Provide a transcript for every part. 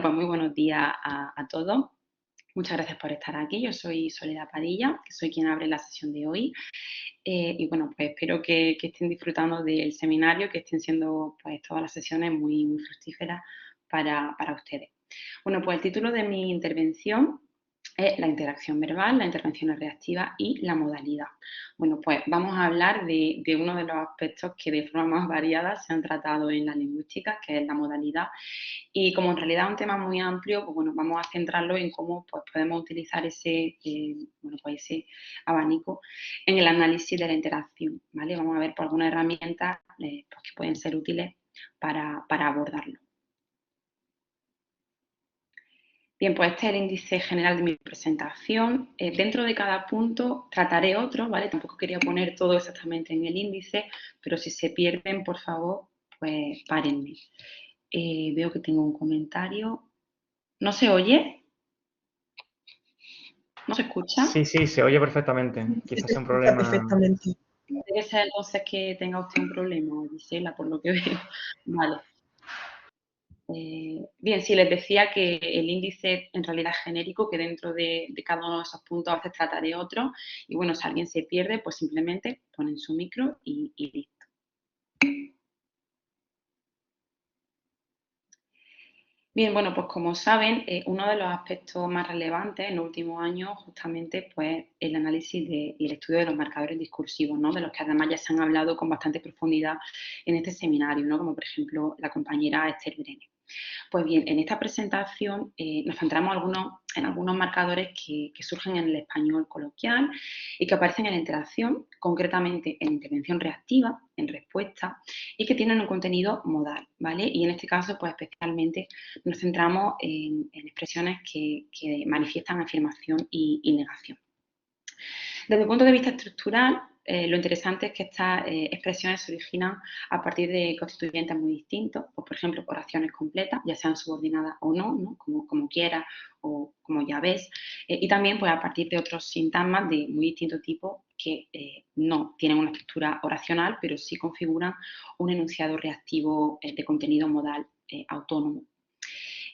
Pues muy buenos días a todos. Muchas gracias por estar aquí. Yo soy Soledad Padilla, que soy quien abre la sesión de hoy. Y bueno, pues espero que estén disfrutando del seminario, que estén siendo pues todas las sesiones muy fructíferas para ustedes. Bueno, pues el título de mi intervención es la interacción verbal, la intervención reactiva y la modalidad. Bueno, pues vamos a hablar de uno de los aspectos que de forma más variada se han tratado en la lingüística, que es la modalidad. Y como en realidad es un tema muy amplio, pues bueno, vamos a centrarlo en cómo pues, podemos utilizar ese abanico en el análisis de la interacción, ¿vale? Vamos a ver por algunas herramientas pues, que pueden ser útiles para abordarlo. Bien, pues este es el índice general de mi presentación. Dentro de cada punto trataré otro, ¿vale? Tampoco quería poner todo exactamente en el índice, pero si se pierden, por favor, pues párenme. Veo que tengo un comentario. ¿No se oye? ¿No se escucha? Sí, se oye perfectamente. Sí, Quizás se sea un escucha problema. perfectamente. Debe ser entonces que tenga usted un problema, Gisela, por lo que veo. Vale. Bien, sí, les decía que el índice en realidad es genérico, que dentro de cada uno de esos puntos a veces trataré otro. Y bueno, si alguien se pierde, pues simplemente ponen su micro y listo. Bien, bueno, pues como saben, uno de los aspectos más relevantes en los últimos años justamente pues el análisis y el estudio de los marcadores discursivos, ¿no? De los que además ya se han hablado con bastante profundidad en este seminario, ¿no? Como por ejemplo la compañera Esther Brenes. Pues bien, en esta presentación nos centramos en algunos marcadores que surgen en el español coloquial y que aparecen en la interacción, concretamente en intervención reactiva, en respuesta, y que tienen un contenido modal, ¿vale? Y en este caso, pues especialmente nos centramos en expresiones que manifiestan afirmación y negación. Desde el punto de vista estructural, lo interesante es que estas expresiones se originan a partir de constituyentes muy distintos, pues, por ejemplo, oraciones completas, ya sean subordinadas o no, ¿no? Como quieras o como ya ves, y también pues, a partir de otros sintagmas de muy distinto tipo que no tienen una estructura oracional, pero sí configuran un enunciado reactivo de contenido modal autónomo.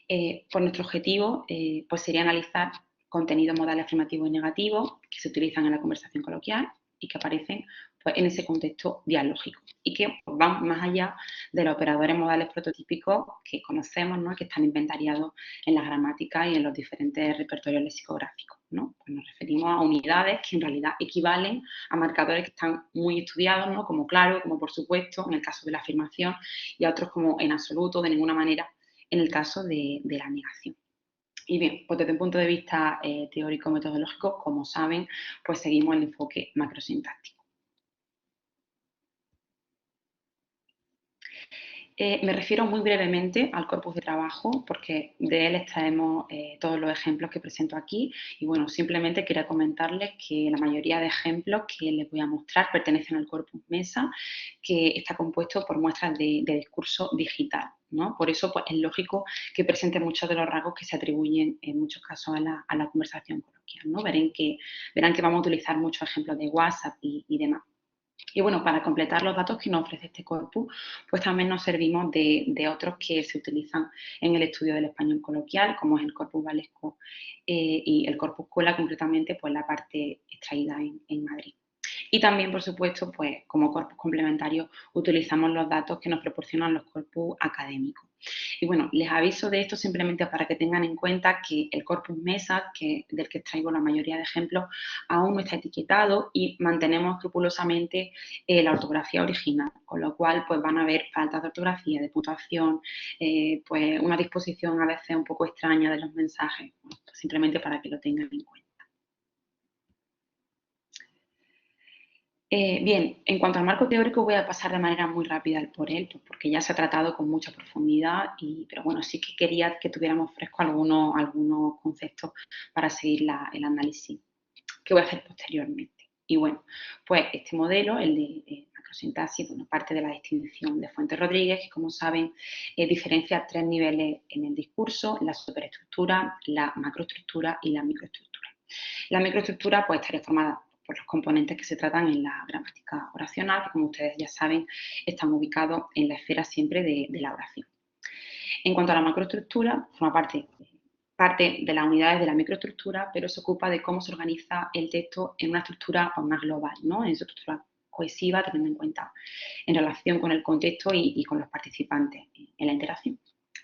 Pues nuestro objetivo pues sería analizar contenidos modales afirmativos y negativos que se utilizan en la conversación coloquial y que aparecen pues, en ese contexto dialógico y que pues, van más allá de los operadores modales prototípicos que conocemos, ¿no? Que están inventariados en las gramáticas y en los diferentes repertorios lexicográficos, ¿no? Pues nos referimos a unidades que en realidad equivalen a marcadores que están muy estudiados, ¿no? Como claro, como por supuesto, en el caso de la afirmación, y a otros como en absoluto, de ninguna manera, en el caso de la negación. Y bien, pues desde un punto de vista teórico-metodológico, como saben, pues seguimos el enfoque macrosintáctico. Me refiero muy brevemente al corpus de trabajo porque de él extraemos todos los ejemplos que presento aquí y bueno, simplemente quería comentarles que la mayoría de ejemplos que les voy a mostrar pertenecen al corpus MESA, que está compuesto por muestras de discurso digital, ¿no? Por eso pues, es lógico que presente muchos de los rasgos que se atribuyen en muchos casos a la conversación coloquial, ¿no? Verán que vamos a utilizar muchos ejemplos de WhatsApp y demás. Y bueno, para completar los datos que nos ofrece este corpus, pues también nos servimos de otros que se utilizan en el estudio del español coloquial, como es el corpus valesco y el corpus cola, concretamente, pues la parte extraída en Madrid. Y también, por supuesto, pues como corpus complementario utilizamos los datos que nos proporcionan los corpus académicos. Y bueno, les aviso de esto simplemente para que tengan en cuenta que el corpus MESA, del que traigo la mayoría de ejemplos, aún no está etiquetado y mantenemos escrupulosamente la ortografía original, con lo cual pues van a haber faltas de ortografía, de puntuación, pues una disposición a veces un poco extraña de los mensajes, pues simplemente para que lo tengan en cuenta. Bien, en cuanto al marco teórico voy a pasar de manera muy rápida por él, pues porque ya se ha tratado con mucha profundidad, pero bueno, sí que quería que tuviéramos fresco algunos conceptos para seguir el análisis que voy a hacer posteriormente. Y bueno, pues este modelo, el de macrosintaxis, bueno, parte de la distinción de Fuentes Rodríguez, que como saben diferencia tres niveles en el discurso: la superestructura, la macroestructura y la microestructura. La microestructura pues estaría formada por los componentes que se tratan en la gramática oracional, que como ustedes ya saben están ubicados en la esfera siempre de la oración. En cuanto a la macroestructura, forma parte de las unidades de la microestructura, pero se ocupa de cómo se organiza el texto en una estructura más global, ¿no? En su estructura cohesiva, teniendo en cuenta en relación con el contexto y con los participantes en la interacción.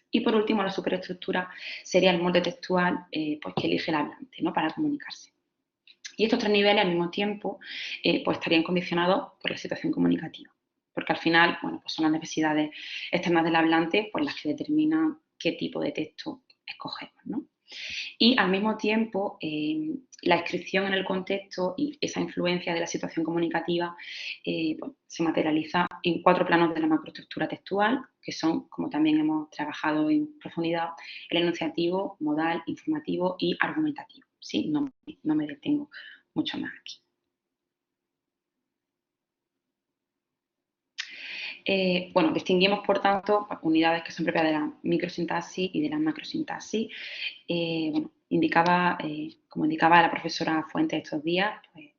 Y por último, la superestructura sería el molde textual pues, que elige el hablante, ¿no? Para comunicarse. Y estos tres niveles al mismo tiempo pues estarían condicionados por la situación comunicativa, porque al final, bueno, pues son las necesidades externas del hablante pues las que determinan qué tipo de texto escogemos, ¿no? Y al mismo tiempo, la inscripción en el contexto y esa influencia de la situación comunicativa pues, se materializa en 4 planos de la macroestructura textual, que son, como también hemos trabajado en profundidad, el enunciativo, modal, informativo y argumentativo. ¿Sí? No me detengo mucho más aquí. Bueno, distinguimos, por tanto, unidades que son propias de la microsintaxis y de la macrosintaxis. Bueno, como indicaba la profesora Fuentes estos días, pues,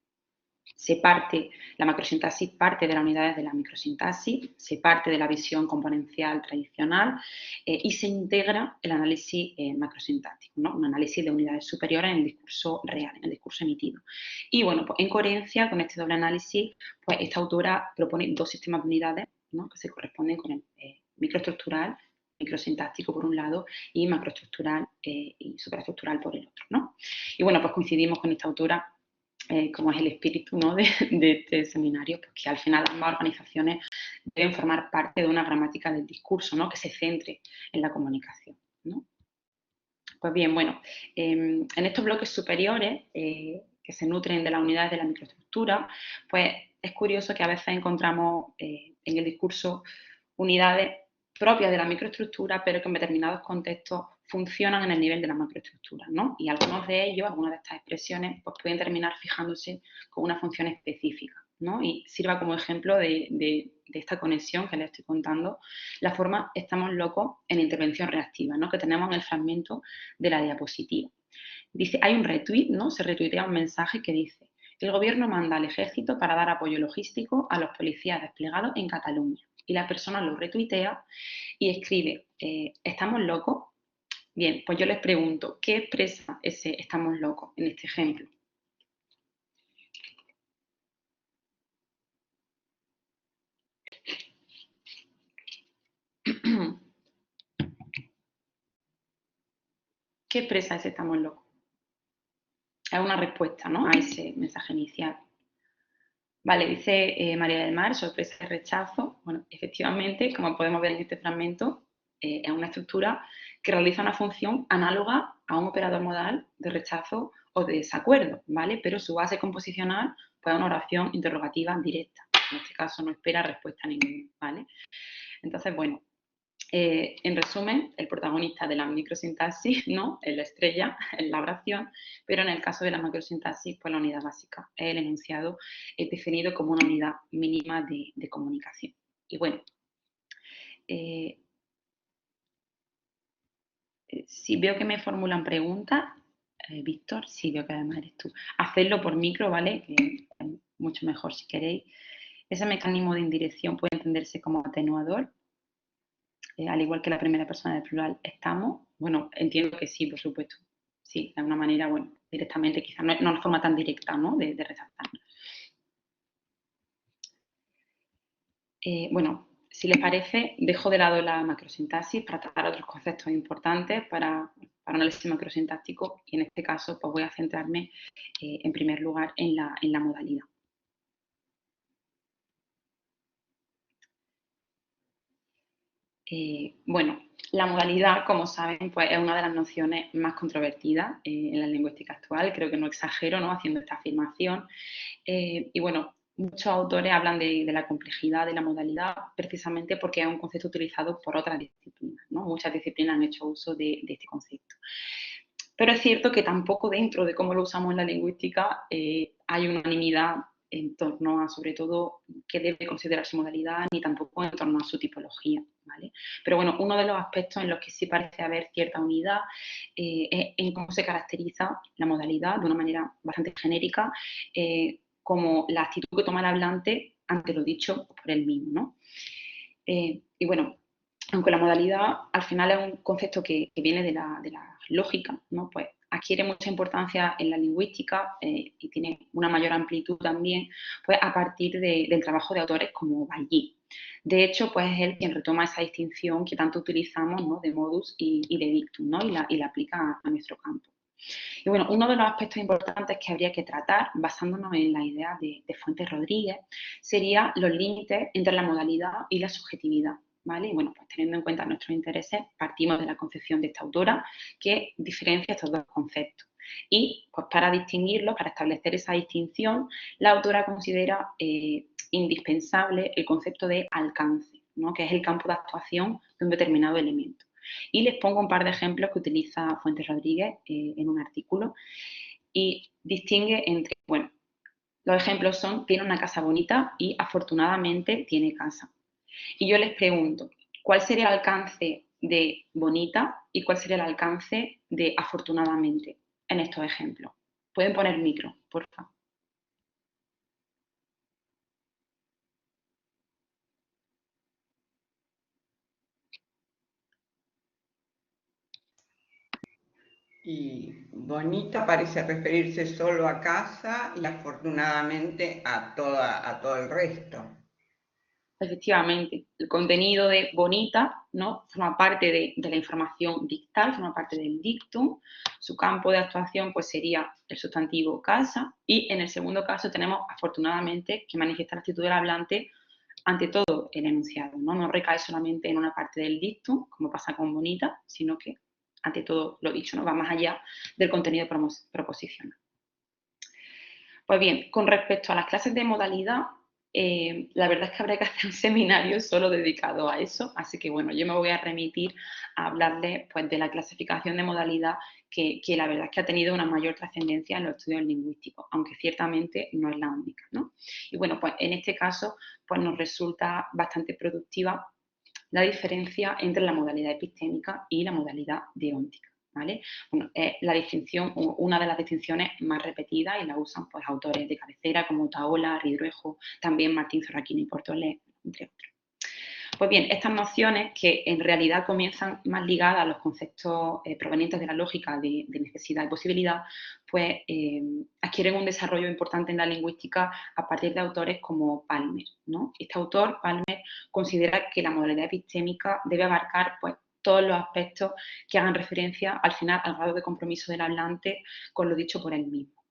la macrosintaxis parte de las unidades de la microsintaxis, se parte de la visión componencial tradicional y se integra el análisis macrosintáctico, ¿no? Un análisis de unidades superiores en el discurso real, en el discurso emitido. Y bueno, pues en coherencia con este doble análisis, pues esta autora propone 2 sistemas de unidades, ¿no? Que se corresponden con el microestructural, microsintáctico por un lado y macroestructural y superestructural por el otro, ¿no? Y bueno, pues coincidimos con esta autora como es el espíritu, ¿no? de este seminario, porque al final ambas organizaciones deben formar parte de una gramática del discurso, ¿no? Que se centre en la comunicación, ¿no? Pues bien, bueno, en estos bloques superiores que se nutren de las unidades de la microestructura, pues es curioso que a veces encontramos en el discurso unidades propias de la microestructura, pero que en determinados contextos funcionan en el nivel de la macroestructura, ¿no? Y algunos de ellos, algunas de estas expresiones, pues pueden terminar fijándose con una función específica, ¿no? Y sirva como ejemplo de esta conexión que les estoy contando, la forma "estamos locos" en intervención reactiva, ¿no? Que tenemos en el fragmento de la diapositiva. Dice, hay un retweet, ¿no? Se retuitea un mensaje que dice: el gobierno manda al ejército para dar apoyo logístico a los policías desplegados en Cataluña. Y la persona lo retuitea y escribe, ¿estamos locos? Bien, pues yo les pregunto, ¿qué expresa ese "estamos locos" en este ejemplo? ¿Qué expresa ese "estamos locos"? Es una respuesta, ¿no? A ese mensaje inicial. Vale, dice María del Mar, sorpresa y rechazo. Bueno, efectivamente, como podemos ver en este fragmento, es una estructura que realiza una función análoga a un operador modal de rechazo o de desacuerdo, ¿vale? Pero su base composicional pues, es una oración interrogativa directa. En este caso no espera respuesta ninguna, ¿vale? Entonces, bueno, en resumen, el protagonista de la microsintaxis, ¿no? Es la estrella, es la oración, pero en el caso de la macrosintaxis, pues la unidad básica es el enunciado definido como una unidad mínima de comunicación. Y bueno, eh, si veo que me formulan preguntas, Víctor, sí veo que además eres tú, hacedlo por micro, ¿vale? Que es mucho mejor si queréis. Ese mecanismo de indirección puede entenderse como atenuador, al igual que la primera persona del plural, estamos. Bueno, entiendo que sí, por supuesto. Sí, de alguna manera, bueno, directamente, quizás no de forma tan directa, ¿no? De resaltar. Bueno, si les parece, dejo de lado la macrosintaxis para tratar otros conceptos importantes para análisis macrosintáctico y en este caso pues voy a centrarme en primer lugar en la modalidad. Bueno, la modalidad, como saben, pues es una de las nociones más controvertidas en la lingüística actual, creo que no exagero, ¿no? Haciendo esta afirmación. Y bueno, muchos autores hablan de la complejidad de la modalidad precisamente porque es un concepto utilizado por otras disciplinas, ¿no? Muchas disciplinas han hecho uso de este concepto. Pero es cierto que tampoco dentro de cómo lo usamos en la lingüística hay unanimidad en torno a, sobre todo, qué debe considerarse modalidad, ni tampoco en torno a su tipología, ¿vale? Pero bueno, uno de los aspectos en los que sí parece haber cierta unidad es en cómo se caracteriza la modalidad de una manera bastante genérica, como la actitud que toma el hablante ante lo dicho por él mismo, ¿no? Y bueno, aunque la modalidad al final es un concepto que viene de la lógica, ¿no? Pues adquiere mucha importancia en la lingüística y tiene una mayor amplitud también, pues a partir del trabajo de autores como Ballí. De hecho, pues es él quien retoma esa distinción que tanto utilizamos, ¿no? De modus y de dictum, ¿no? Y la aplica a nuestro campo. Y bueno, uno de los aspectos importantes que habría que tratar, basándonos en la idea de Fuentes Rodríguez, sería los límites entre la modalidad y la subjetividad. ¿Vale? Y bueno, pues teniendo en cuenta nuestros intereses, partimos de la concepción de esta autora que diferencia estos dos conceptos. Y pues para distinguirlos, para establecer esa distinción, la autora considera indispensable el concepto de alcance, ¿no? Que es el campo de actuación de un determinado elemento. Y les pongo un par de ejemplos que utiliza Fuentes Rodríguez en un artículo y distingue entre, bueno, los ejemplos son, tiene una casa bonita y afortunadamente tiene casa. Y yo les pregunto, ¿cuál sería el alcance de bonita y cuál sería el alcance de afortunadamente en estos ejemplos? Pueden poner micro, por favor. Y bonita parece referirse solo a casa y afortunadamente a todo el resto. Efectivamente, el contenido de bonita, ¿no? Forma parte de la información dictal, forma parte del dictum. Su campo de actuación pues, sería el sustantivo casa. Y en el segundo caso tenemos afortunadamente que manifiesta la actitud del hablante ante todo el enunciado, ¿no? No recae solamente en una parte del dictum, como pasa con bonita, sino que ante todo lo dicho, ¿no? Va más allá del contenido proposicional. Pues bien, con respecto a las clases de modalidad, la verdad es que habría que hacer un seminario solo dedicado a eso, así que bueno, yo me voy a remitir a hablarles pues, de la clasificación de modalidad que la verdad es que ha tenido una mayor trascendencia en los estudios lingüísticos, aunque ciertamente no es la única, ¿no? Y bueno, pues en este caso pues nos resulta bastante productiva la diferencia entre la modalidad epistémica y la modalidad deóntica. ¿Vale? Bueno, la distinción, una de las distinciones más repetidas y la usan pues, autores de cabecera como Taola, Ridruejo, también Martín Zorraquino y Portolés, entre otros. Pues bien, estas nociones que en realidad comienzan más ligadas a los conceptos provenientes de la lógica de necesidad y posibilidad, pues adquieren un desarrollo importante en la lingüística a partir de autores como Palmer, ¿no? Este autor, Palmer, considera que la modalidad epistémica debe abarcar pues, todos los aspectos que hagan referencia al final al grado de compromiso del hablante con lo dicho por él mismo.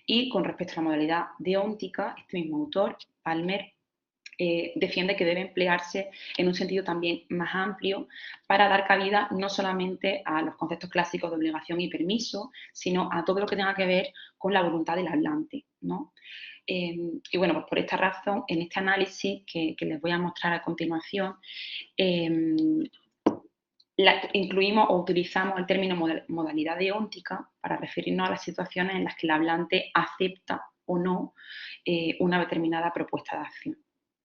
Y con respecto a la modalidad deóntica, este mismo autor, Palmer, defiende que debe emplearse en un sentido también más amplio para dar cabida no solamente a los conceptos clásicos de obligación y permiso, sino a todo lo que tenga que ver con la voluntad del hablante, ¿no? Y bueno, pues por esta razón, en este análisis que les voy a mostrar a continuación, incluimos o utilizamos el término modalidad deóntica para referirnos a las situaciones en las que el hablante acepta o no una determinada propuesta de acción.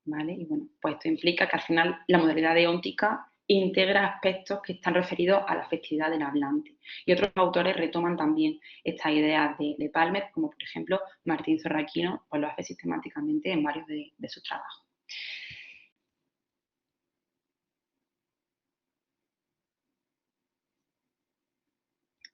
¿Vale? Y bueno, pues esto implica que al final la modalidad deóntica integra aspectos que están referidos a la afectividad del hablante. Y otros autores retoman también estas ideas de Palmer, como por ejemplo Martín Zorraquino, pues lo hace sistemáticamente en varios de sus trabajos.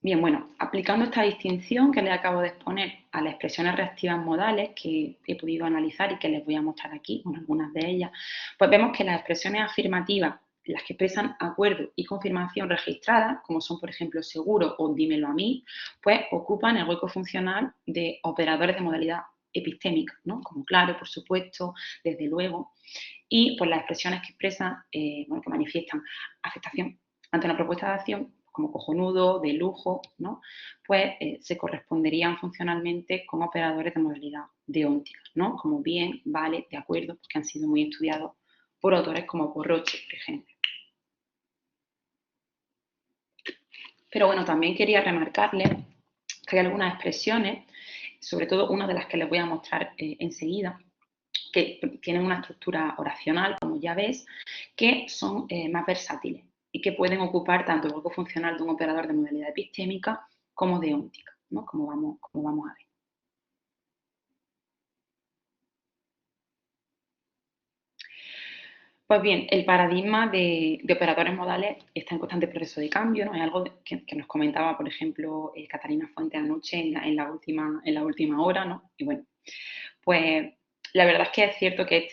Bien, bueno, aplicando esta distinción que les acabo de exponer a las expresiones reactivas modales que he podido analizar y que les voy a mostrar aquí, bueno, algunas de ellas, pues vemos que las expresiones afirmativas, las que expresan acuerdo y confirmación registrada, como son, por ejemplo, seguro o dímelo a mí, pues ocupan el hueco funcional de operadores de modalidad epistémica, ¿no? Como claro, por supuesto, desde luego, y pues las expresiones que expresan, bueno, que manifiestan aceptación ante una propuesta de acción, como cojonudo, de lujo, ¿no? Pues se corresponderían funcionalmente con operadores de modalidad deóntica, ¿no? Como bien, vale, de acuerdo, porque han sido muy estudiados por autores como Porroche, por ejemplo. Pero bueno, también quería remarcarles que hay algunas expresiones, sobre todo una de las que les voy a mostrar enseguida, que tienen una estructura oracional, como ya ves, que son más versátiles y que pueden ocupar tanto el hueco funcional de un operador de modalidad epistémica como deóntica, ¿no? Como vamos a ver. Pues bien, el paradigma de operadores modales está en constante proceso de cambio, ¿no? Es algo que nos comentaba, por ejemplo, Catalina Fuentes anoche en la última hora, ¿no? Y bueno, pues la verdad es que es cierto que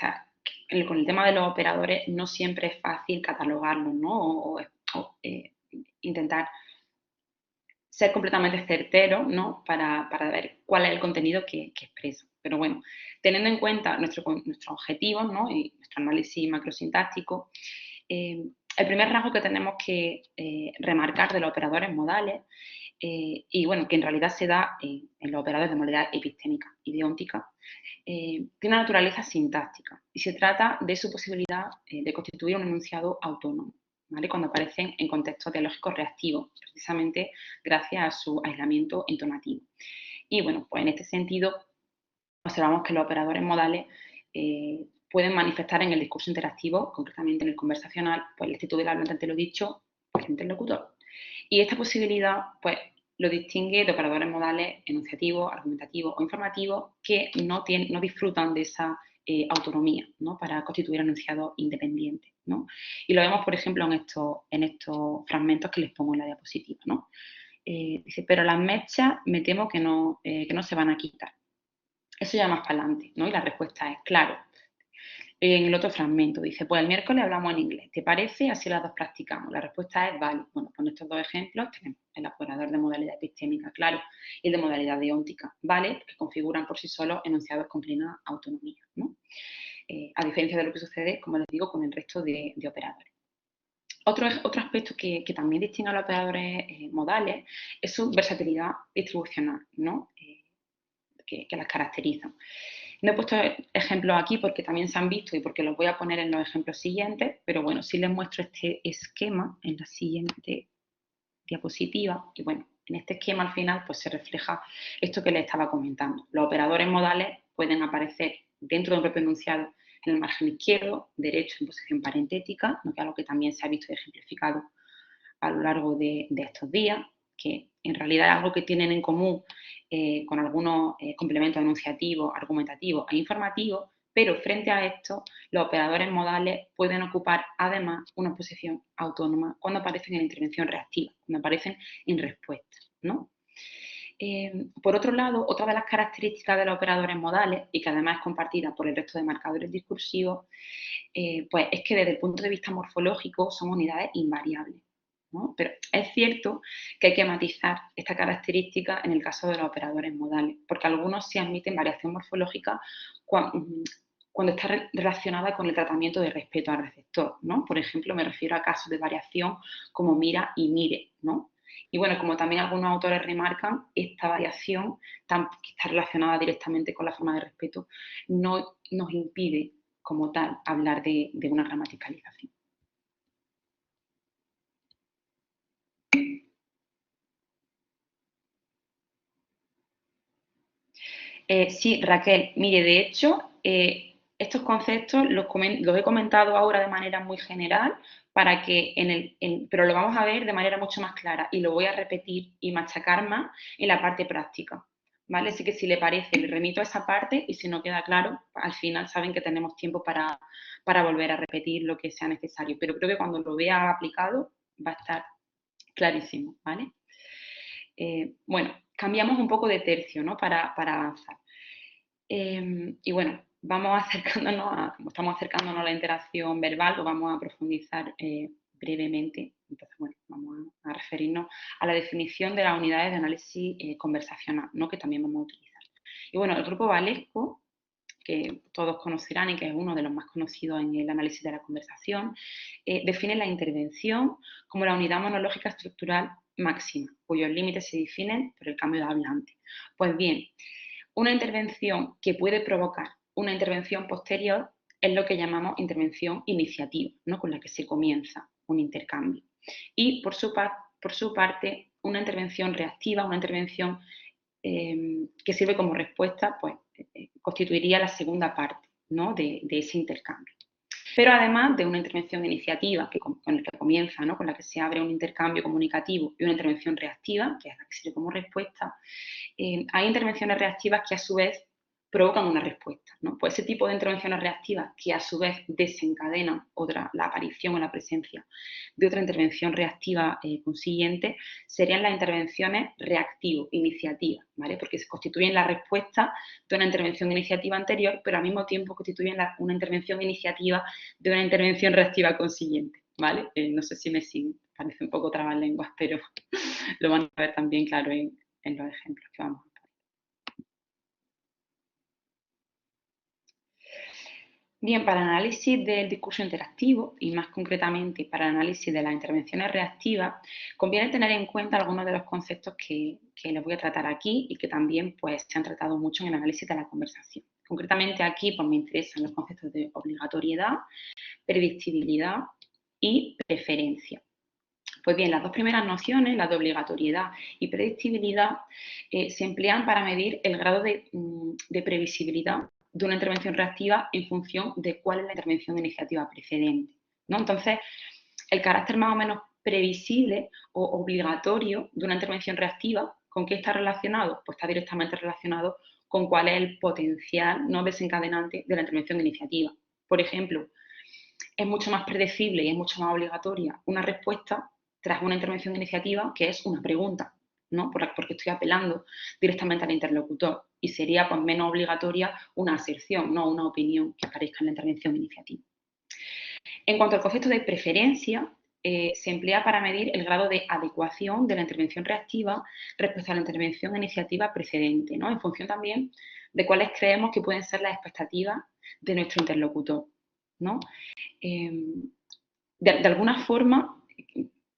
con el tema de los operadores no siempre es fácil catalogarlos, ¿no? Intentar ser completamente certero, ¿no? Para ver cuál es el contenido que expresa. Pero bueno, teniendo en cuenta nuestros objetivos, ¿no? Y nuestro análisis macrosintáctico, el primer rasgo que tenemos que remarcar de los operadores modales, y bueno, que en realidad se da en los operadores de modalidad epistémica y deóntica, tiene una naturaleza sintáctica y se trata de su posibilidad de constituir un enunciado autónomo, ¿vale? Cuando aparecen en contextos dialógicos reactivos, precisamente gracias a su aislamiento entonativo. Y bueno, pues en este sentido observamos que los operadores modales pueden manifestar en el discurso interactivo, concretamente en el conversacional, pues la actitud del hablante ante lo dicho por el interlocutor. Y esta posibilidad, pues, lo distingue de operadores modales enunciativos, argumentativos o informativos que no disfrutan de esa autonomía, ¿no? Para constituir enunciados independientes, ¿no? Y lo vemos, por ejemplo, en estos fragmentos que les pongo en la diapositiva, ¿no? Dice, pero las mechas me temo que no se van a quitar. Eso ya más para adelante, ¿no? Y la respuesta es claro. En el otro fragmento dice, pues el miércoles hablamos en inglés, ¿te parece? Así las dos practicamos. La respuesta es vale. Bueno, con estos dos ejemplos tenemos el operador de modalidad epistémica, claro, y el de modalidad deóntica, ¿vale? Que configuran por sí solos enunciados con plena autonomía, ¿no? A diferencia de lo que sucede, como les digo, con el resto de operadores. Otro aspecto que también distingue a los operadores modales es su versatilidad distribucional, ¿no? Que las caracterizan. No he puesto ejemplos aquí porque también se han visto y porque los voy a poner en los ejemplos siguientes, pero bueno, sí les muestro este esquema en la siguiente diapositiva. Y bueno, en este esquema al final pues se refleja esto que les estaba comentando. Los operadores modales pueden aparecer dentro de un propio enunciado en el margen izquierdo, derecho en posición parentética, ¿no? Que es algo que también se ha visto ejemplificado a lo largo de estos días, que en realidad es algo que tienen en común con algunos complementos enunciativos, argumentativos e informativos, pero frente a esto, los operadores modales pueden ocupar además una posición autónoma cuando aparecen en intervención reactiva, cuando aparecen en respuesta, ¿no? Por otro lado, otra de las características de los operadores modales, y que además es compartida por el resto de marcadores discursivos, pues es que desde el punto de vista morfológico son unidades invariables, ¿no? Pero es cierto que hay que matizar esta característica en el caso de los operadores modales, porque algunos sí admiten variación morfológica cuando está relacionada con el tratamiento de respeto al receptor, ¿no? Por ejemplo, me refiero a casos de variación como mira y mire, ¿no? Y bueno, como también algunos autores remarcan, esta variación, que está relacionada directamente con la forma de respeto, no nos impide como tal hablar de una gramaticalización. Sí, Raquel, mire, de hecho, estos conceptos los he comentado ahora de manera muy general, para que pero lo vamos a ver de manera mucho más clara y lo voy a repetir y machacar más en la parte práctica, ¿vale? Así que si le parece, le remito a esa parte y si no queda claro, al final saben que tenemos tiempo para volver a repetir lo que sea necesario, pero creo que cuando lo vea aplicado va a estar clarísimo, ¿vale? Bueno, cambiamos un poco de tercio, ¿no? Para avanzar. Y bueno, como estamos acercándonos a la interacción verbal, lo vamos a profundizar brevemente. Entonces, bueno, vamos a referirnos a la definición de las unidades de análisis conversacional, ¿no? Que también vamos a utilizar. Y bueno, el grupo Valesco, que todos conocerán y que es uno de los más conocidos en el análisis de la conversación, define la intervención como la unidad monológica estructural máxima, cuyos límites se definen por el cambio de hablante. Pues bien, una intervención que puede provocar una intervención posterior es lo que llamamos intervención iniciativa, ¿no? Con la que se comienza un intercambio. Y por su parte, una intervención reactiva, una intervención que sirve como respuesta, pues constituiría la segunda parte, ¿no? de ese intercambio. Pero además de una intervención iniciativa con la que comienza, ¿no? Con la que se abre un intercambio comunicativo, y una intervención reactiva, que es la que sirve como respuesta, hay intervenciones reactivas que a su vez provocan una respuesta, ¿no? Pues ese tipo de intervenciones reactivas que a su vez desencadenan la aparición o la presencia de otra intervención reactiva consiguiente, serían las intervenciones reactivo-iniciativas, ¿vale? Porque se constituyen la respuesta de una intervención iniciativa anterior, pero al mismo tiempo constituyen una intervención iniciativa de una intervención reactiva consiguiente, ¿vale? No sé si me siguen, parece un poco trabalenguas, pero lo van a ver también claro en los ejemplos que vamos a ver. Bien, para el análisis del discurso interactivo y más concretamente para el análisis de las intervenciones reactivas, conviene tener en cuenta algunos de los conceptos que les voy a tratar aquí y que también pues, se han tratado mucho en el análisis de la conversación. Concretamente aquí pues, me interesan los conceptos de obligatoriedad, predictibilidad y preferencia. Pues bien, las dos primeras nociones, las de obligatoriedad y predictibilidad, se emplean para medir el grado de previsibilidad de una intervención reactiva en función de cuál es la intervención iniciativa precedente, ¿no? Entonces, el carácter más o menos previsible o obligatorio de una intervención reactiva, ¿con qué está relacionado? Pues está directamente relacionado con cuál es el potencial no desencadenante de la intervención iniciativa. Por ejemplo, es mucho más predecible y es mucho más obligatoria una respuesta tras una intervención iniciativa que es una pregunta, ¿no? Porque estoy apelando directamente al interlocutor y sería pues, menos obligatoria una aserción, no una opinión que aparezca en la intervención iniciativa. En cuanto al concepto de preferencia, se emplea para medir el grado de adecuación de la intervención reactiva respecto a la intervención iniciativa precedente, ¿no? En función también de cuáles creemos que pueden ser las expectativas de nuestro interlocutor, ¿no? De alguna forma,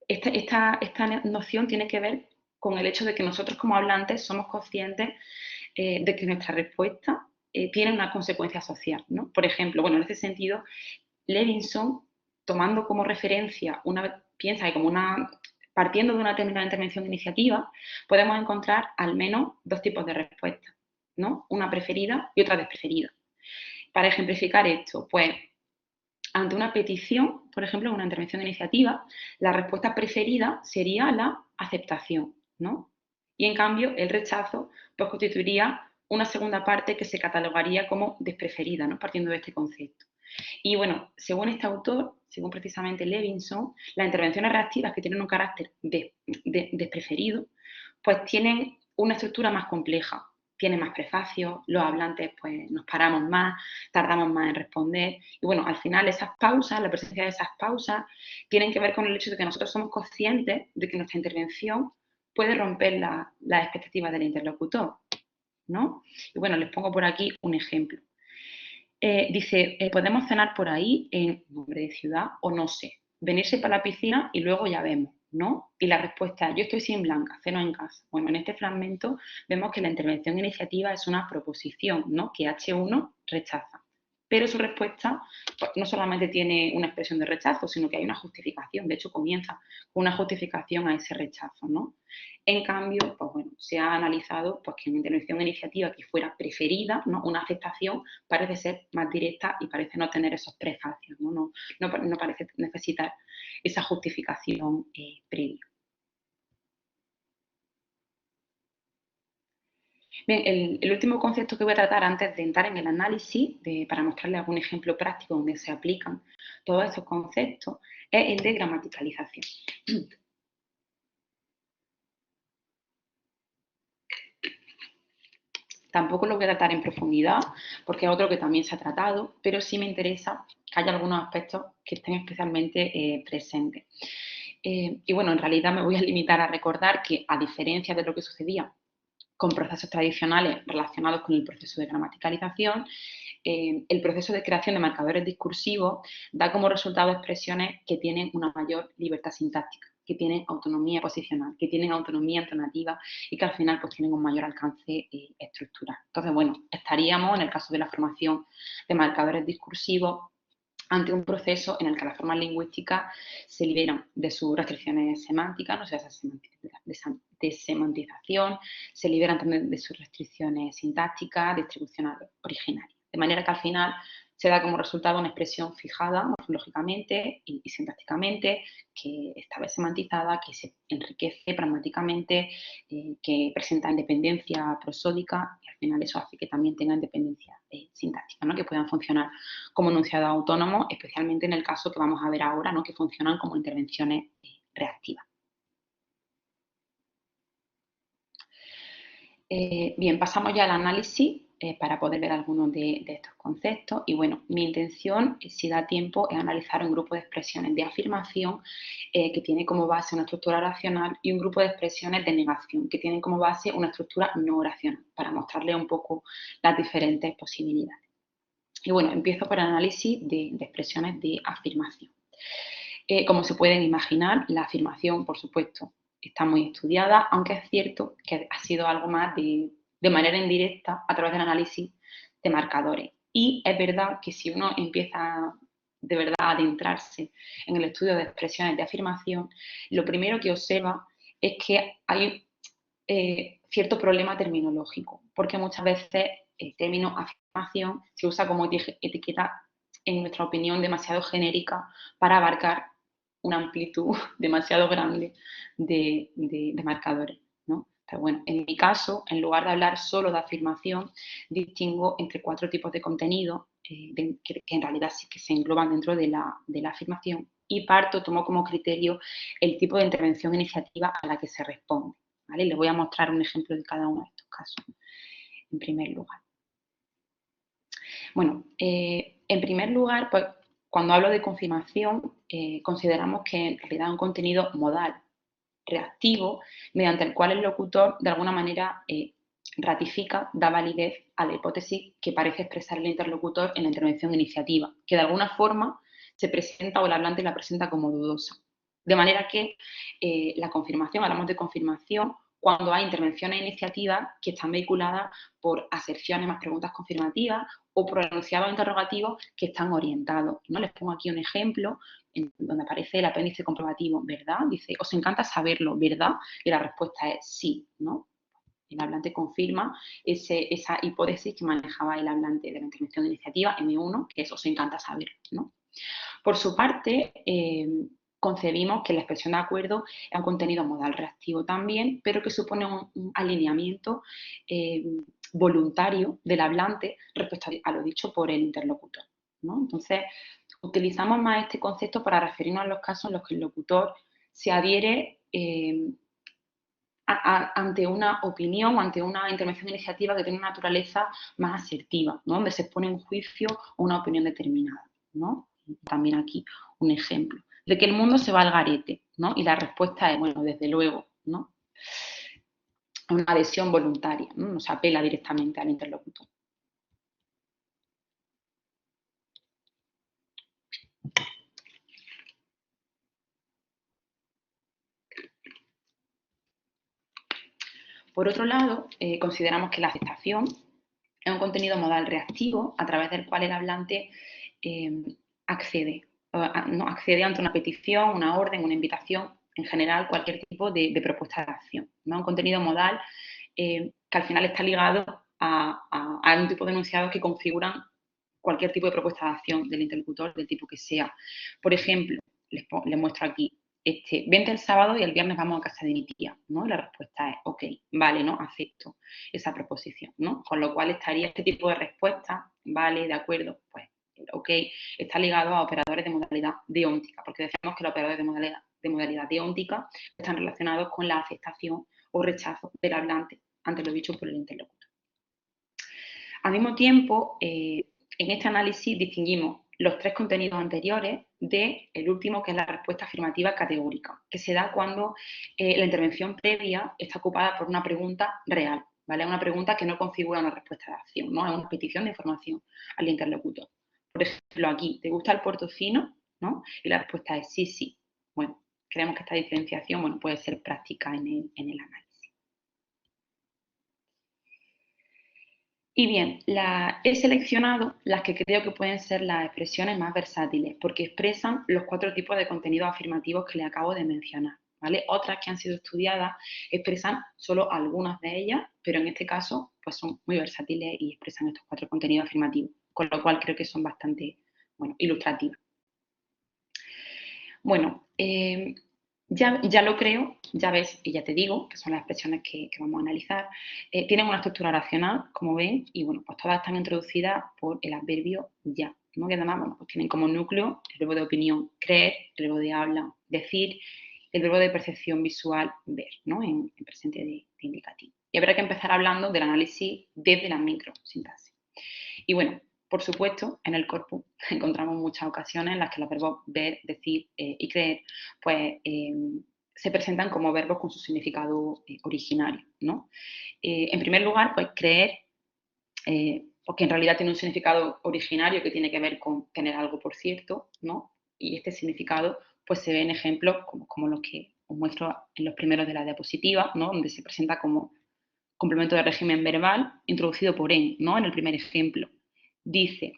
esta noción tiene que ver con el hecho de que nosotros como hablantes somos conscientes de que nuestra respuesta tiene una consecuencia social, ¿no? Por ejemplo, bueno, en ese sentido, Levinson, tomando como referencia, piensa que partiendo de una determinada intervención iniciativa, podemos encontrar al menos dos tipos de respuestas, ¿no? Una preferida y otra despreferida. Para ejemplificar esto, pues, ante una petición, por ejemplo, en una intervención iniciativa, la respuesta preferida sería la aceptación, ¿no? Y en cambio, el rechazo pues, constituiría una segunda parte que se catalogaría como despreferida, ¿no? Partiendo de este concepto. Y bueno, según este autor, según precisamente Levinson, las intervenciones reactivas que tienen un carácter despreferido, pues tienen una estructura más compleja, tienen más prefacios, los hablantes pues nos paramos más, tardamos más en responder y bueno, al final esas pausas, la presencia de esas pausas tienen que ver con el hecho de que nosotros somos conscientes de que nuestra intervención puede romper las expectativas del interlocutor, ¿no? Y bueno, les pongo por aquí un ejemplo. Dice, podemos cenar por ahí en nombre de ciudad o no sé, venirse para la piscina y luego ya vemos, ¿no? Y la respuesta es, yo estoy sin Blanca, ceno en casa. Bueno, en este fragmento vemos que la intervención iniciativa es una proposición, ¿no? Que H1 rechaza. Pero su respuesta pues, no solamente tiene una expresión de rechazo, sino que hay una justificación. De hecho, comienza con una justificación a ese rechazo, ¿no? En cambio, pues bueno, se ha analizado pues, que en intervención iniciativa que fuera preferida, ¿no? Una aceptación parece ser más directa y parece no tener esos prefacios, no parece necesitar esa justificación previa. Bien, el último concepto que voy a tratar antes de entrar en el análisis, para mostrarles algún ejemplo práctico donde se aplican todos estos conceptos, es el de gramaticalización. Tampoco lo voy a tratar en profundidad, porque es otro que también se ha tratado, pero sí me interesa que haya algunos aspectos que estén especialmente presentes. Y bueno, en realidad me voy a limitar a recordar que, a diferencia de lo que sucedía con procesos tradicionales relacionados con el proceso de gramaticalización, el proceso de creación de marcadores discursivos da como resultado expresiones que tienen una mayor libertad sintáctica, que tienen autonomía posicional, que tienen autonomía entonativa y que al final pues, tienen un mayor alcance estructural. Entonces, bueno, estaríamos en el caso de la formación de marcadores discursivos ante un proceso en el que las formas lingüísticas se liberan de sus restricciones semánticas, o sea, de semantización, se liberan también de sus restricciones sintácticas, distribucionales originarias. De manera que al final se da como resultado una expresión fijada morfológicamente y sintácticamente, que está semantizada, que se enriquece pragmáticamente, que presenta independencia prosódica y al final eso hace que también tenga independencia sintáctica, ¿no? Que puedan funcionar como enunciados autónomos, especialmente en el caso que vamos a ver ahora, ¿no? Que funcionan como intervenciones reactivas. Bien, pasamos ya al análisis para poder ver algunos de estos conceptos. Y bueno, mi intención, si da tiempo, es analizar un grupo de expresiones de afirmación que tiene como base una estructura oracional y un grupo de expresiones de negación que tienen como base una estructura no oracional, para mostrarles un poco las diferentes posibilidades. Y bueno, empiezo por el análisis de expresiones de afirmación. Como se pueden imaginar, la afirmación, por supuesto, está muy estudiada, aunque es cierto que ha sido algo más de manera indirecta a través del análisis de marcadores. Y es verdad que si uno empieza de verdad a adentrarse en el estudio de expresiones de afirmación, lo primero que observa es que hay cierto problema terminológico, porque muchas veces el término afirmación se usa como etiqueta, en nuestra opinión, demasiado genérica para abarcar una amplitud demasiado grande de marcadores, ¿no? Pero bueno, en mi caso, en lugar de hablar solo de afirmación, distingo entre 4 tipos de contenido que en realidad sí que se engloban dentro de la afirmación y tomo como criterio el tipo de intervención iniciativa a la que se responde, ¿vale? Les voy a mostrar un ejemplo de cada uno de estos casos, en primer lugar. Bueno, en primer lugar, pues, cuando hablo de confirmación, consideramos que en realidad es un contenido modal, reactivo, mediante el cual el locutor, de alguna manera, ratifica, da validez a la hipótesis que parece expresar el interlocutor en la intervención iniciativa, que de alguna forma se presenta o el hablante la presenta como dudosa. De manera que la confirmación, hablamos de confirmación cuando hay intervenciones e iniciativas que están vehiculadas por aserciones más preguntas confirmativas o por enunciados interrogativos que están orientados, ¿no? Les pongo aquí un ejemplo en donde aparece el apéndice comprobativo, ¿verdad? Dice, os encanta saberlo, ¿verdad? Y la respuesta es sí, ¿no? El hablante confirma esa hipótesis que manejaba el hablante de la intervención de iniciativa M1, que es os encanta saberlo, ¿no? Por su parte, concebimos que la expresión de acuerdo es un contenido modal reactivo también, pero que supone un alineamiento voluntario del hablante respecto a lo dicho por el interlocutor, ¿no? Entonces, utilizamos más este concepto para referirnos a los casos en los que el locutor se adhiere ante una opinión o ante una intervención iniciativa que tiene una naturaleza más asertiva, ¿no? Donde se expone un juicio o una opinión determinada, ¿no? También aquí un ejemplo de que el mundo se va al garete, ¿no? Y la respuesta es, bueno, desde luego, ¿no? Una adhesión voluntaria, ¿no? No se apela directamente al interlocutor. Por otro lado, consideramos que la aceptación es un contenido modal reactivo a través del cual el hablante accede, no, accede ante una petición, una orden, una invitación, en general cualquier tipo de propuesta de acción, ¿no? Un contenido modal que al final está ligado a un tipo de enunciados que configuran cualquier tipo de propuesta de acción del interlocutor, del tipo que sea. Por ejemplo, les muestro aquí, vente el sábado y el viernes vamos a casa de mi tía, ¿no? Y la respuesta es, ok, vale, ¿no? Acepto esa proposición, ¿no? Con lo cual estaría este tipo de respuesta, vale, de acuerdo, pues, ok, está ligado a operadores de modalidad deóntica, porque decíamos que los operadores de modalidad deóntica están relacionados con la aceptación o rechazo del hablante ante lo dicho por el interlocutor. Al mismo tiempo, en este análisis distinguimos los 3 contenidos anteriores del último, que es la respuesta afirmativa categórica, que se da cuando la intervención previa está ocupada por una pregunta real, ¿vale? Una pregunta que no configura una respuesta de acción, ¿no? Es una petición de información al interlocutor. Por ejemplo, aquí, ¿te gusta el portofino? ¿No? Y la respuesta es sí, sí. Bueno, creemos que esta diferenciación, bueno, puede ser práctica en el análisis. Y bien, he seleccionado las que creo que pueden ser las expresiones más versátiles, porque expresan los 4 tipos de contenidos afirmativos que le acabo de mencionar, ¿vale? Otras que han sido estudiadas expresan solo algunas de ellas, pero en este caso pues son muy versátiles y expresan estos 4 contenidos afirmativos. con lo cual creo que son bastante, bueno, ilustrativas. Bueno, ya lo creo, ya ves y ya te digo, que son las expresiones que vamos a analizar, tienen una estructura oracional, como ven, y bueno, pues todas están introducidas por el adverbio ya, ¿no? Que además, bueno, pues tienen como núcleo el verbo de opinión, creer, el verbo de habla, decir, el verbo de percepción visual, ver, ¿no? En presente de indicativo. Y habrá que empezar hablando del análisis desde la microsintaxis. Y bueno, por supuesto, en el corpus encontramos muchas ocasiones en las que los verbos ver, decir y creer, pues se presentan como verbos con su significado originario, ¿no? En primer lugar, pues creer, porque en realidad tiene un significado originario que tiene que ver con tener algo por cierto, ¿no? Y este significado, pues se ve en ejemplos como los que os muestro en los primeros de la diapositiva, ¿no? Donde se presenta como complemento de régimen verbal introducido por en, ¿no? En el primer ejemplo. Dice,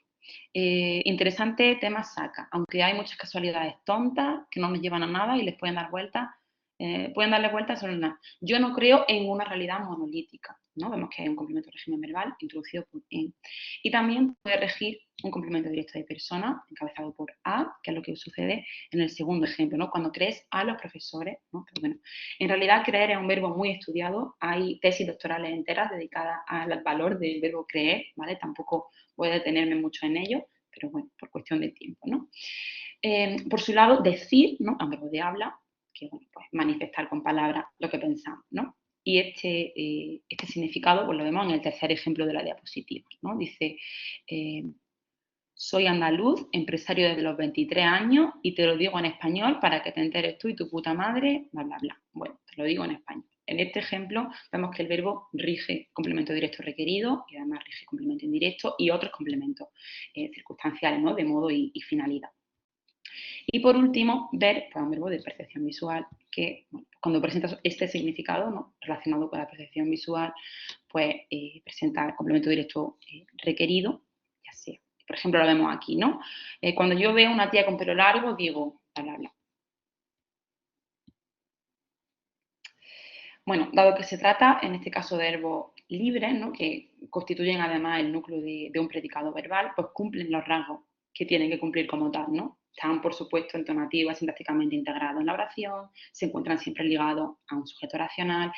interesante tema saca, aunque hay muchas casualidades tontas que no nos llevan a nada y les pueden dar vueltas, pueden darle vueltas sobre nada. Yo no creo en una realidad monolítica, ¿no? Vemos que hay un complemento de régimen verbal introducido por en. Y también puede regir un complemento directo de persona encabezado por a, que es lo que sucede en el segundo ejemplo, ¿no? Cuando crees a los profesores, ¿no? Pero bueno, en realidad creer es un verbo muy estudiado, hay tesis doctorales enteras dedicadas al valor del verbo creer, ¿vale? Tampoco voy a detenerme mucho en ello, pero bueno, por cuestión de tiempo, ¿no? Por su lado, decir, ¿no? Un verbo de habla, que bueno, pues manifestar con palabras lo que pensamos, ¿no? Y este significado pues lo vemos en el tercer ejemplo de la diapositiva, ¿no? Dice, soy andaluz, empresario desde los 23 años y te lo digo en español para que te enteres tú y tu puta madre, bla, bla, bla. Bueno, te lo digo en español. En este ejemplo vemos que el verbo rige complemento directo requerido y además rige complemento indirecto y otros complementos circunstanciales, ¿no? De modo y finalidad. Y por último, ver, pues un verbo de percepción visual que bueno, cuando presenta este significado, ¿no? Relacionado con la percepción visual, pues presenta el complemento directo requerido, ya sea. Por ejemplo, lo vemos aquí, ¿no? Cuando yo veo una tía con pelo largo, digo, bla, bla, bla. Bueno, dado que se trata, en este caso, de verbos libres, ¿no? Que constituyen además el núcleo de un predicado verbal, pues cumplen los rasgos que tienen que cumplir como tal, ¿no? Están, por supuesto, entonativos, sintácticamente integrados en la oración, se encuentran siempre ligados a un sujeto oracional,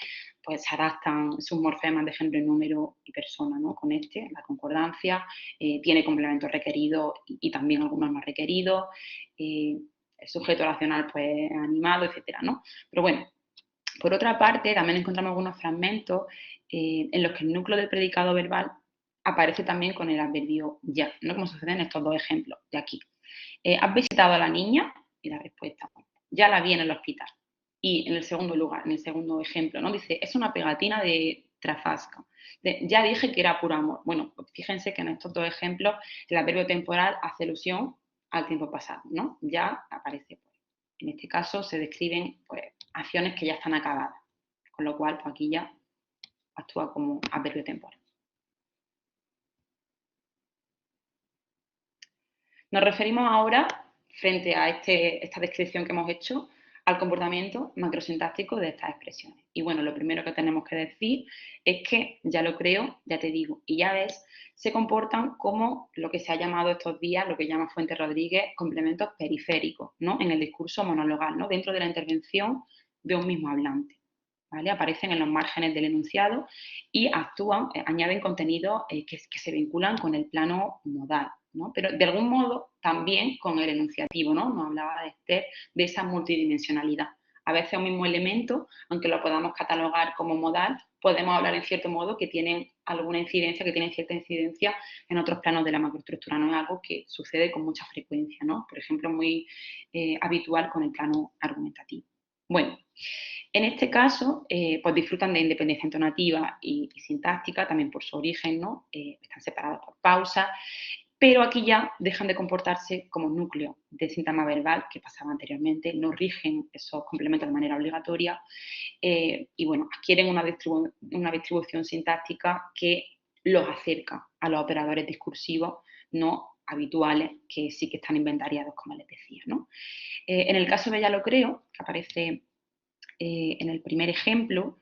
pues se adaptan sus morfemas de género, número y persona, ¿no? Con la concordancia, tiene complementos requeridos y también algunos no requeridos, el sujeto oracional, pues, animado, etcétera, ¿no? Pero bueno, por otra parte, también encontramos algunos fragmentos en los que el núcleo del predicado verbal aparece también con el adverbio ya, ¿no? Como sucede en estos dos ejemplos de aquí. ¿Has visitado a la niña? Y la respuesta, ya la vi en el hospital. Y en el segundo lugar, en el segundo ejemplo, ¿no? Dice, es una pegatina de Trafasca. Ya dije que era puro amor. Bueno, pues fíjense que en estos dos ejemplos el adverbio temporal hace alusión al tiempo pasado, ¿no? Ya aparece, pues. En este caso se describen pues, acciones que ya están acabadas, con lo cual pues, aquí ya actúa como adverbio temporal. Nos referimos ahora, frente a esta descripción que hemos hecho, al comportamiento macrosintáctico de estas expresiones. Y bueno, lo primero que tenemos que decir es que, ya lo creo, ya te digo, y ya ves, se comportan como lo que se ha llamado estos días, lo que llama Fuentes Rodríguez, complementos periféricos, ¿no? En el discurso monologal, ¿no? Dentro de la intervención de un mismo hablante. ¿Vale? Aparecen en los márgenes del enunciado y actúan, añaden contenidos que se vinculan con el plano modal, ¿no? Pero de algún modo también con el enunciativo, ¿no? Nos hablaba de Esther de esa multidimensionalidad. A veces un mismo elemento, aunque lo podamos catalogar como modal, podemos hablar en cierto modo que tienen alguna incidencia, que tienen cierta incidencia en otros planos de la macroestructura. No es algo que sucede con mucha frecuencia, ¿no? Por ejemplo, muy habitual con el plano argumentativo. Bueno, en este caso, pues disfrutan de independencia entonativa y sintáctica, también por su origen, ¿no? Están separados por pausas, pero aquí ya dejan de comportarse como núcleo de sintagma verbal que pasaba anteriormente, no rigen esos complementos de manera obligatoria y, bueno, adquieren una distribución sintáctica que los acerca a los operadores discursivos no habituales que sí que están inventariados, como les decía, ¿no? En el caso de ya lo creo, que aparece en el primer ejemplo,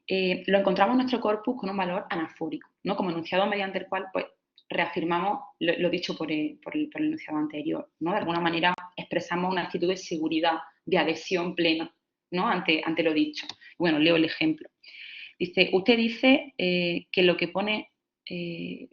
lo encontramos en nuestro corpus con un valor anafórico, ¿no? Como enunciado mediante el cual pues, reafirmamos lo dicho por el enunciado anterior, ¿no? De alguna manera expresamos una actitud de seguridad, de adhesión plena, ¿no? ante lo dicho. Bueno, leo el ejemplo. Dice, usted dice que lo que pone... que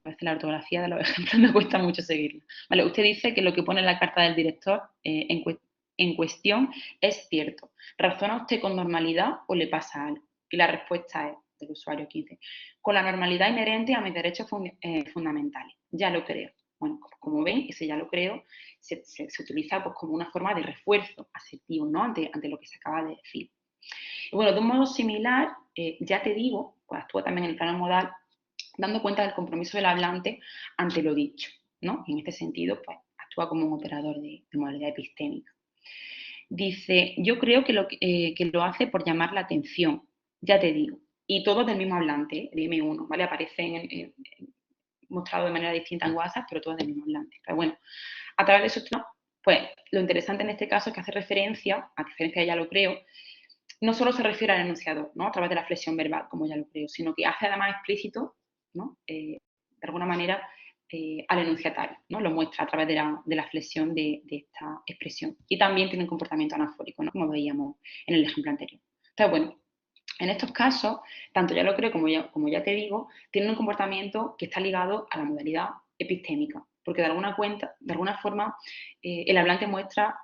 a veces la ortografía de los ejemplos me cuesta mucho seguirla. Vale, usted dice que lo que pone en la carta del director en cuestión es cierto. ¿Razona usted con normalidad o le pasa algo? Y la respuesta es, del usuario 15, con la normalidad inherente a mis derechos fundamentales. Ya lo creo. Bueno, como ven, ese ya lo creo se utiliza pues, como una forma de refuerzo asertivo, ¿no? ante lo que se acaba de decir. Y bueno, de un modo similar, ya te digo, pues actúa también en el plano modal, dando cuenta del compromiso del hablante ante lo dicho, ¿no? Y en este sentido, pues actúa como un operador de modalidad epistémica. Dice, yo creo que lo hace por llamar la atención, ya te digo, y todos del mismo hablante, el M1, ¿vale? Aparecen mostrados de manera distinta en WhatsApp, pero todos del mismo hablante. Pero bueno, a través de esos temas, pues lo interesante en este caso es que hace referencia, a diferencia de ya lo creo, no solo se refiere al enunciado, ¿no? A través de la flexión verbal, como ya lo creo, sino que hace además explícito, ¿no? De alguna manera, al enunciatario, ¿no? Lo muestra a través de la flexión de esta expresión. Y también tiene un comportamiento anafórico, ¿no? Como veíamos en el ejemplo anterior. Entonces, bueno, en estos casos, tanto ya lo creo como ya te digo, tienen un comportamiento que está ligado a la modalidad epistémica, porque de alguna forma, el hablante muestra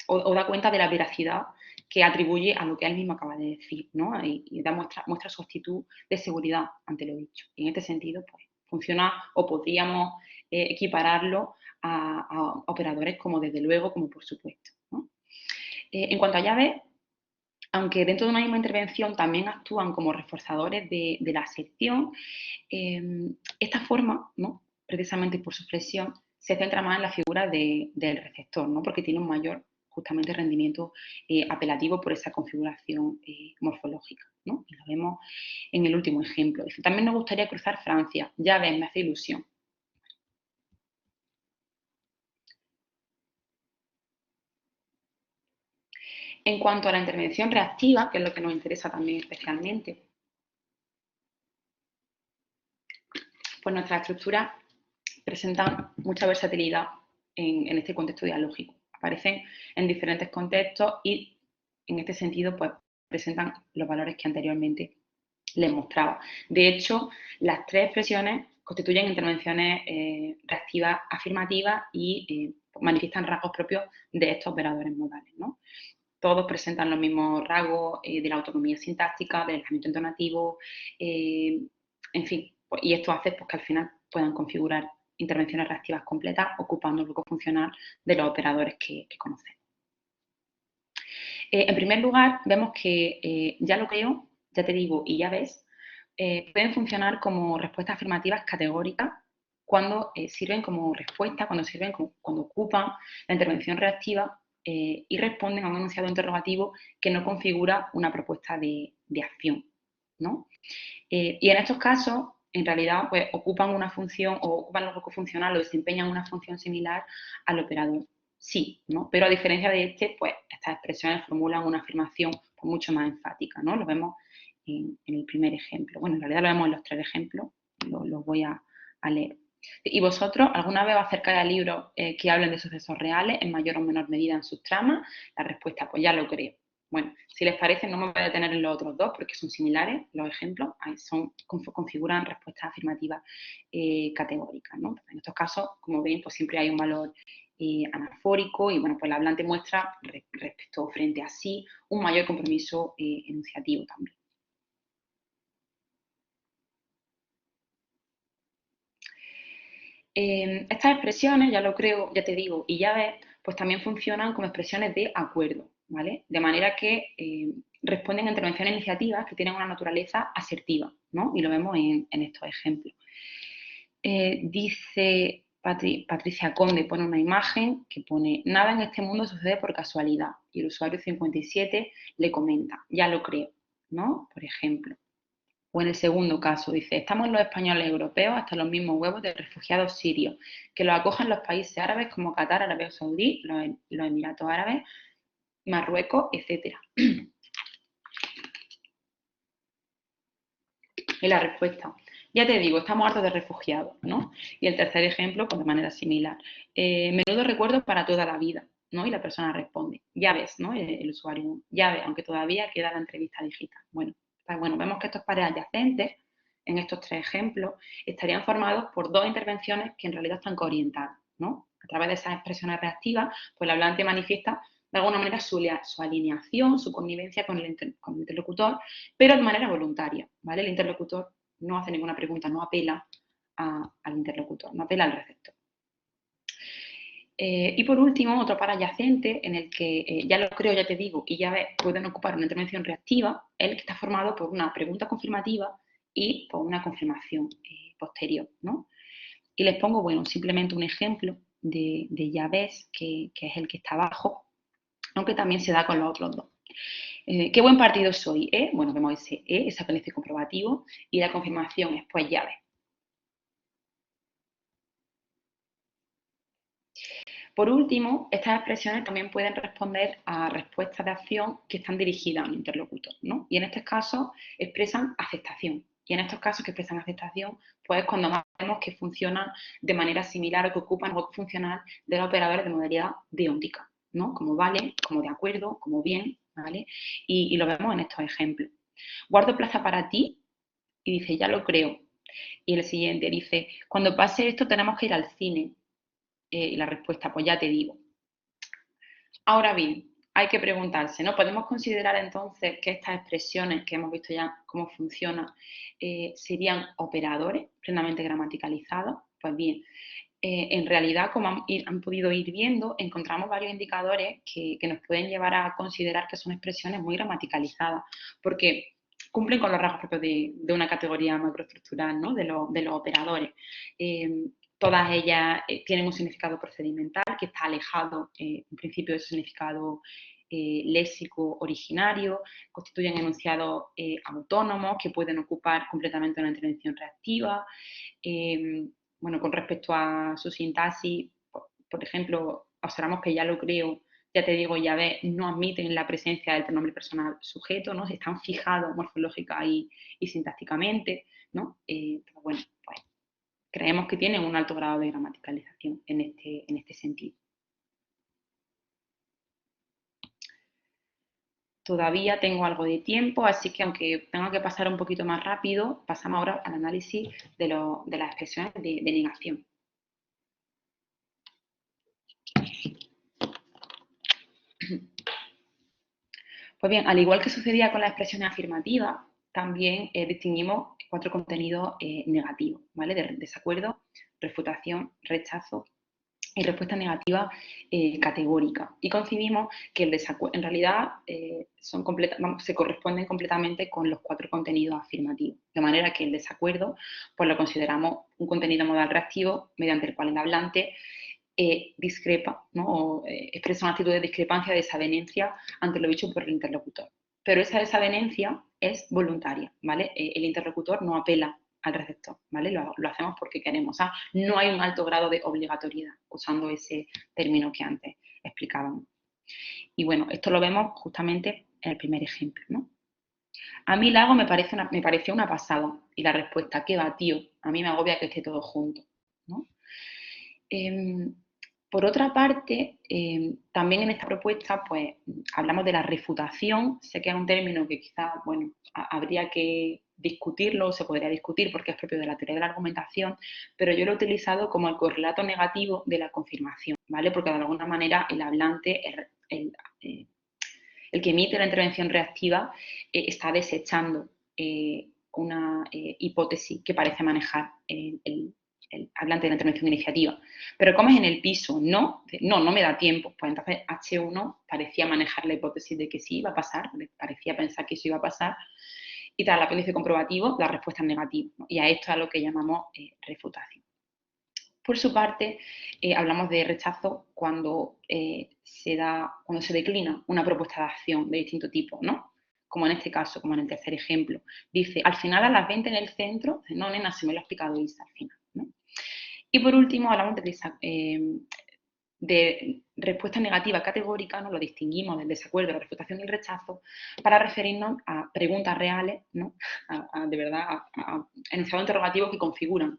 o da cuenta de la veracidad que atribuye a lo que él mismo acaba de decir, ¿no? Y muestra su actitud de seguridad ante lo dicho. Y en este sentido, pues, funciona o podríamos equipararlo a operadores como desde luego, como por supuesto, ¿no? En cuanto a llaves, aunque dentro de una misma intervención también actúan como reforzadores de la aserción, esta forma, ¿no? Precisamente por su flexión, se centra más en la figura del receptor, ¿no? Porque tiene un mayor justamente rendimiento apelativo por esa configuración morfológica, ¿no? Y lo vemos en el último ejemplo. Dice, también nos gustaría cruzar Francia, ya ves, me hace ilusión. En cuanto a la intervención reactiva, que es lo que nos interesa también especialmente, pues nuestras estructuras presentan mucha versatilidad en este contexto dialógico. Aparecen en diferentes contextos y en este sentido pues presentan los valores que anteriormente les mostraba. De hecho, las tres expresiones constituyen intervenciones reactivas afirmativas y manifiestan rasgos propios de estos operadores modales, ¿no? Todos presentan los mismos rasgos de la autonomía sintáctica, del alejamiento entonativo, en fin, pues, y esto hace pues, que al final puedan configurar intervenciones reactivas completas ocupando el bloque funcional de los operadores que conocemos. En primer lugar, vemos que ya lo creo, ya te digo y ya ves, pueden funcionar como respuestas afirmativas categóricas cuando sirven como respuesta, cuando ocupan la intervención reactiva y responden a un enunciado interrogativo que no configura una propuesta de acción, ¿no? Y en estos casos, en realidad, pues ocupan una función o ocupan el bloque funcional o desempeñan una función similar al operador. Sí, ¿no? Pero a diferencia de este, pues estas expresiones formulan una afirmación pues, mucho más enfática, ¿no? Lo vemos en el primer ejemplo. Bueno, en realidad lo vemos en los tres ejemplos, los voy a leer. ¿Y vosotros alguna vez os acercáis a libros que hablen de sucesos reales en mayor o menor medida en sus tramas? La respuesta, pues ya lo creo. Bueno, si les parece, no me voy a detener en los otros dos porque son similares los ejemplos, configuran respuestas afirmativas categóricas, ¿no? En estos casos, como ven, pues siempre hay un valor anafórico y, bueno, pues el hablante muestra respecto frente a sí un mayor compromiso enunciativo también. Estas expresiones, ya lo creo, ya te digo, y ya ves, pues también funcionan como expresiones de acuerdo, ¿vale? De manera que responden a intervenciones iniciativas que tienen una naturaleza asertiva, ¿no? Y lo vemos en estos ejemplos. Dice Patricia Conde, pone una imagen que pone, nada en este mundo sucede por casualidad. Y el usuario 57 le comenta, ya lo creo, ¿no? Por ejemplo. O en el segundo caso, dice, estamos los españoles europeos hasta los mismos huevos de refugiados sirios, que los acogen los países árabes como Qatar, Arabia Saudí, los Emiratos Árabes, Marruecos, etc. Y la respuesta, ya te digo, estamos hartos de refugiados, ¿no? Y el tercer ejemplo, pues de manera similar, menudo recuerdo para toda la vida, ¿no? Y la persona responde, ya ves, ¿no? El usuario, ya ves, aunque todavía queda la entrevista digital. Bueno, pues bueno, vemos que estos pares adyacentes, en estos tres ejemplos, estarían formados por dos intervenciones que en realidad están coorientadas, ¿no? A través de esas expresiones reactivas, pues el hablante manifiesta de alguna manera su alineación, su connivencia con el interlocutor, pero de manera voluntaria, ¿vale? El interlocutor no hace ninguna pregunta, no apela al interlocutor, no apela al receptor. Y por último, otro par adyacente en el que ya lo creo, ya te digo, y ya ves, pueden ocupar una intervención reactiva, es el que está formado por una pregunta confirmativa y por una confirmación posterior, ¿no? Y les pongo, bueno, simplemente un ejemplo de ya ves, que es el que está abajo, aunque también se da con los otros dos. ¿Qué buen partido soy? Bueno, vemos ese ese apéndice comprobativo, y la confirmación es, pues ya ves. Por último, estas expresiones también pueden responder a respuestas de acción que están dirigidas al interlocutor, ¿no? Y en estos casos expresan aceptación. Y en estos casos que expresan aceptación, pues es cuando más vemos que funcionan de manera similar o que ocupan algo funcional de los operadores de modalidad deóntica, ¿no? Como vale, como de acuerdo, como bien, ¿vale? Y lo vemos en estos ejemplos. Guardo plaza para ti, y dice, ya lo creo. Y el siguiente dice, cuando pase esto tenemos que ir al cine. Y la respuesta, pues ya te digo. Ahora bien, hay que preguntarse, ¿no? ¿Podemos considerar entonces que estas expresiones que hemos visto ya cómo funcionan serían operadores plenamente gramaticalizados? Pues bien, en realidad, como han podido ir viendo, encontramos varios indicadores que nos pueden llevar a considerar que son expresiones muy gramaticalizadas, porque cumplen con los rasgos propios de una categoría macroestructural, ¿no? De los operadores. Todas ellas tienen un significado procedimental que está alejado, en principio, de su significado léxico originario, constituyen enunciados autónomos que pueden ocupar completamente una intervención reactiva. Bueno, con respecto a su sintaxis, por ejemplo, observamos que ya lo creo, ya te digo, ya ves, no admiten la presencia del pronombre personal sujeto, ¿no? Están fijados morfológica y sintácticamente, ¿no? Pero bueno, pues creemos que tienen un alto grado de gramaticalización en este sentido. Todavía tengo algo de tiempo, así que aunque tenga que pasar un poquito más rápido, pasamos ahora al análisis de las expresiones de negación. Pues bien, al igual que sucedía con las expresiones afirmativas, también distinguimos cuatro contenidos negativos, ¿vale? De desacuerdo, refutación, rechazo y respuesta negativa categórica. Y concibimos que el desacuerdo, en realidad, se corresponden completamente con los cuatro contenidos afirmativos. De manera que el desacuerdo, pues lo consideramos un contenido modal reactivo mediante el cual el hablante discrepa, ¿no? O expresa una actitud de discrepancia, de desavenencia ante lo dicho por el interlocutor. Pero esa desavenencia es voluntaria, ¿vale? El interlocutor no apela al receptor, ¿vale? Lo hacemos porque queremos. O sea, no hay un alto grado de obligatoriedad, usando ese término que antes explicábamos. Y bueno, esto lo vemos justamente en el primer ejemplo, ¿no? A mí Lago me pareció una pasada. Y la respuesta, ¿qué va, tío? A mí me agobia que esté todo junto, ¿no? Por otra parte, también en esta propuesta, pues, hablamos de la refutación. Sé que es un término que quizás, bueno, habría que discutirlo, se podría discutir porque es propio de la teoría de la argumentación, pero yo lo he utilizado como el correlato negativo de la confirmación, ¿vale? Porque de alguna manera el hablante, el que emite la intervención reactiva, está desechando una hipótesis que parece manejar el hablante de la intervención iniciativa. Pero como es en el piso, no me da tiempo. Pues entonces H1 parecía manejar la hipótesis de que sí iba a pasar, parecía pensar que eso iba a pasar, y tras el apéndice comprobativo, la respuesta es negativa, ¿no? Y a esto es a lo que llamamos refutación. Por su parte, hablamos de rechazo cuando se declina una propuesta de acción de distinto tipo, ¿no? Como en este caso, como en el tercer ejemplo. Dice, al final a las 20 en el centro, no, nena, se me lo ha explicado Isa al final, ¿no? Y por último, hablamos de de respuesta negativa categórica, ¿no? Lo distinguimos del desacuerdo, la refutación y el rechazo, para referirnos a preguntas reales, ¿no? De verdad, a enunciados interrogativos que configuran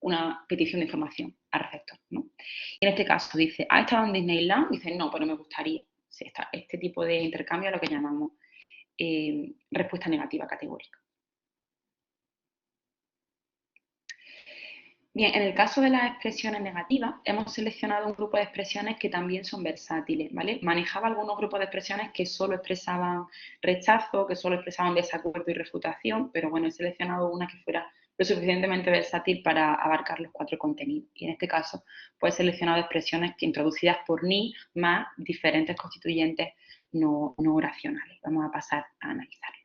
una petición de información al receptor, ¿no? Y en este caso dice, ¿ha estado en Disneyland? Dice, no, pero me gustaría. Este tipo de intercambio es lo que llamamos respuesta negativa categórica. Bien, en el caso de las expresiones negativas, hemos seleccionado un grupo de expresiones que también son versátiles, ¿vale? Manejaba algunos grupos de expresiones que solo expresaban rechazo, que solo expresaban desacuerdo y refutación, pero bueno, he seleccionado una que fuera lo suficientemente versátil para abarcar los 4 contenidos. Y en este caso, pues he seleccionado expresiones que introducidas por ni más diferentes constituyentes no oracionales. Vamos a pasar a analizarlo.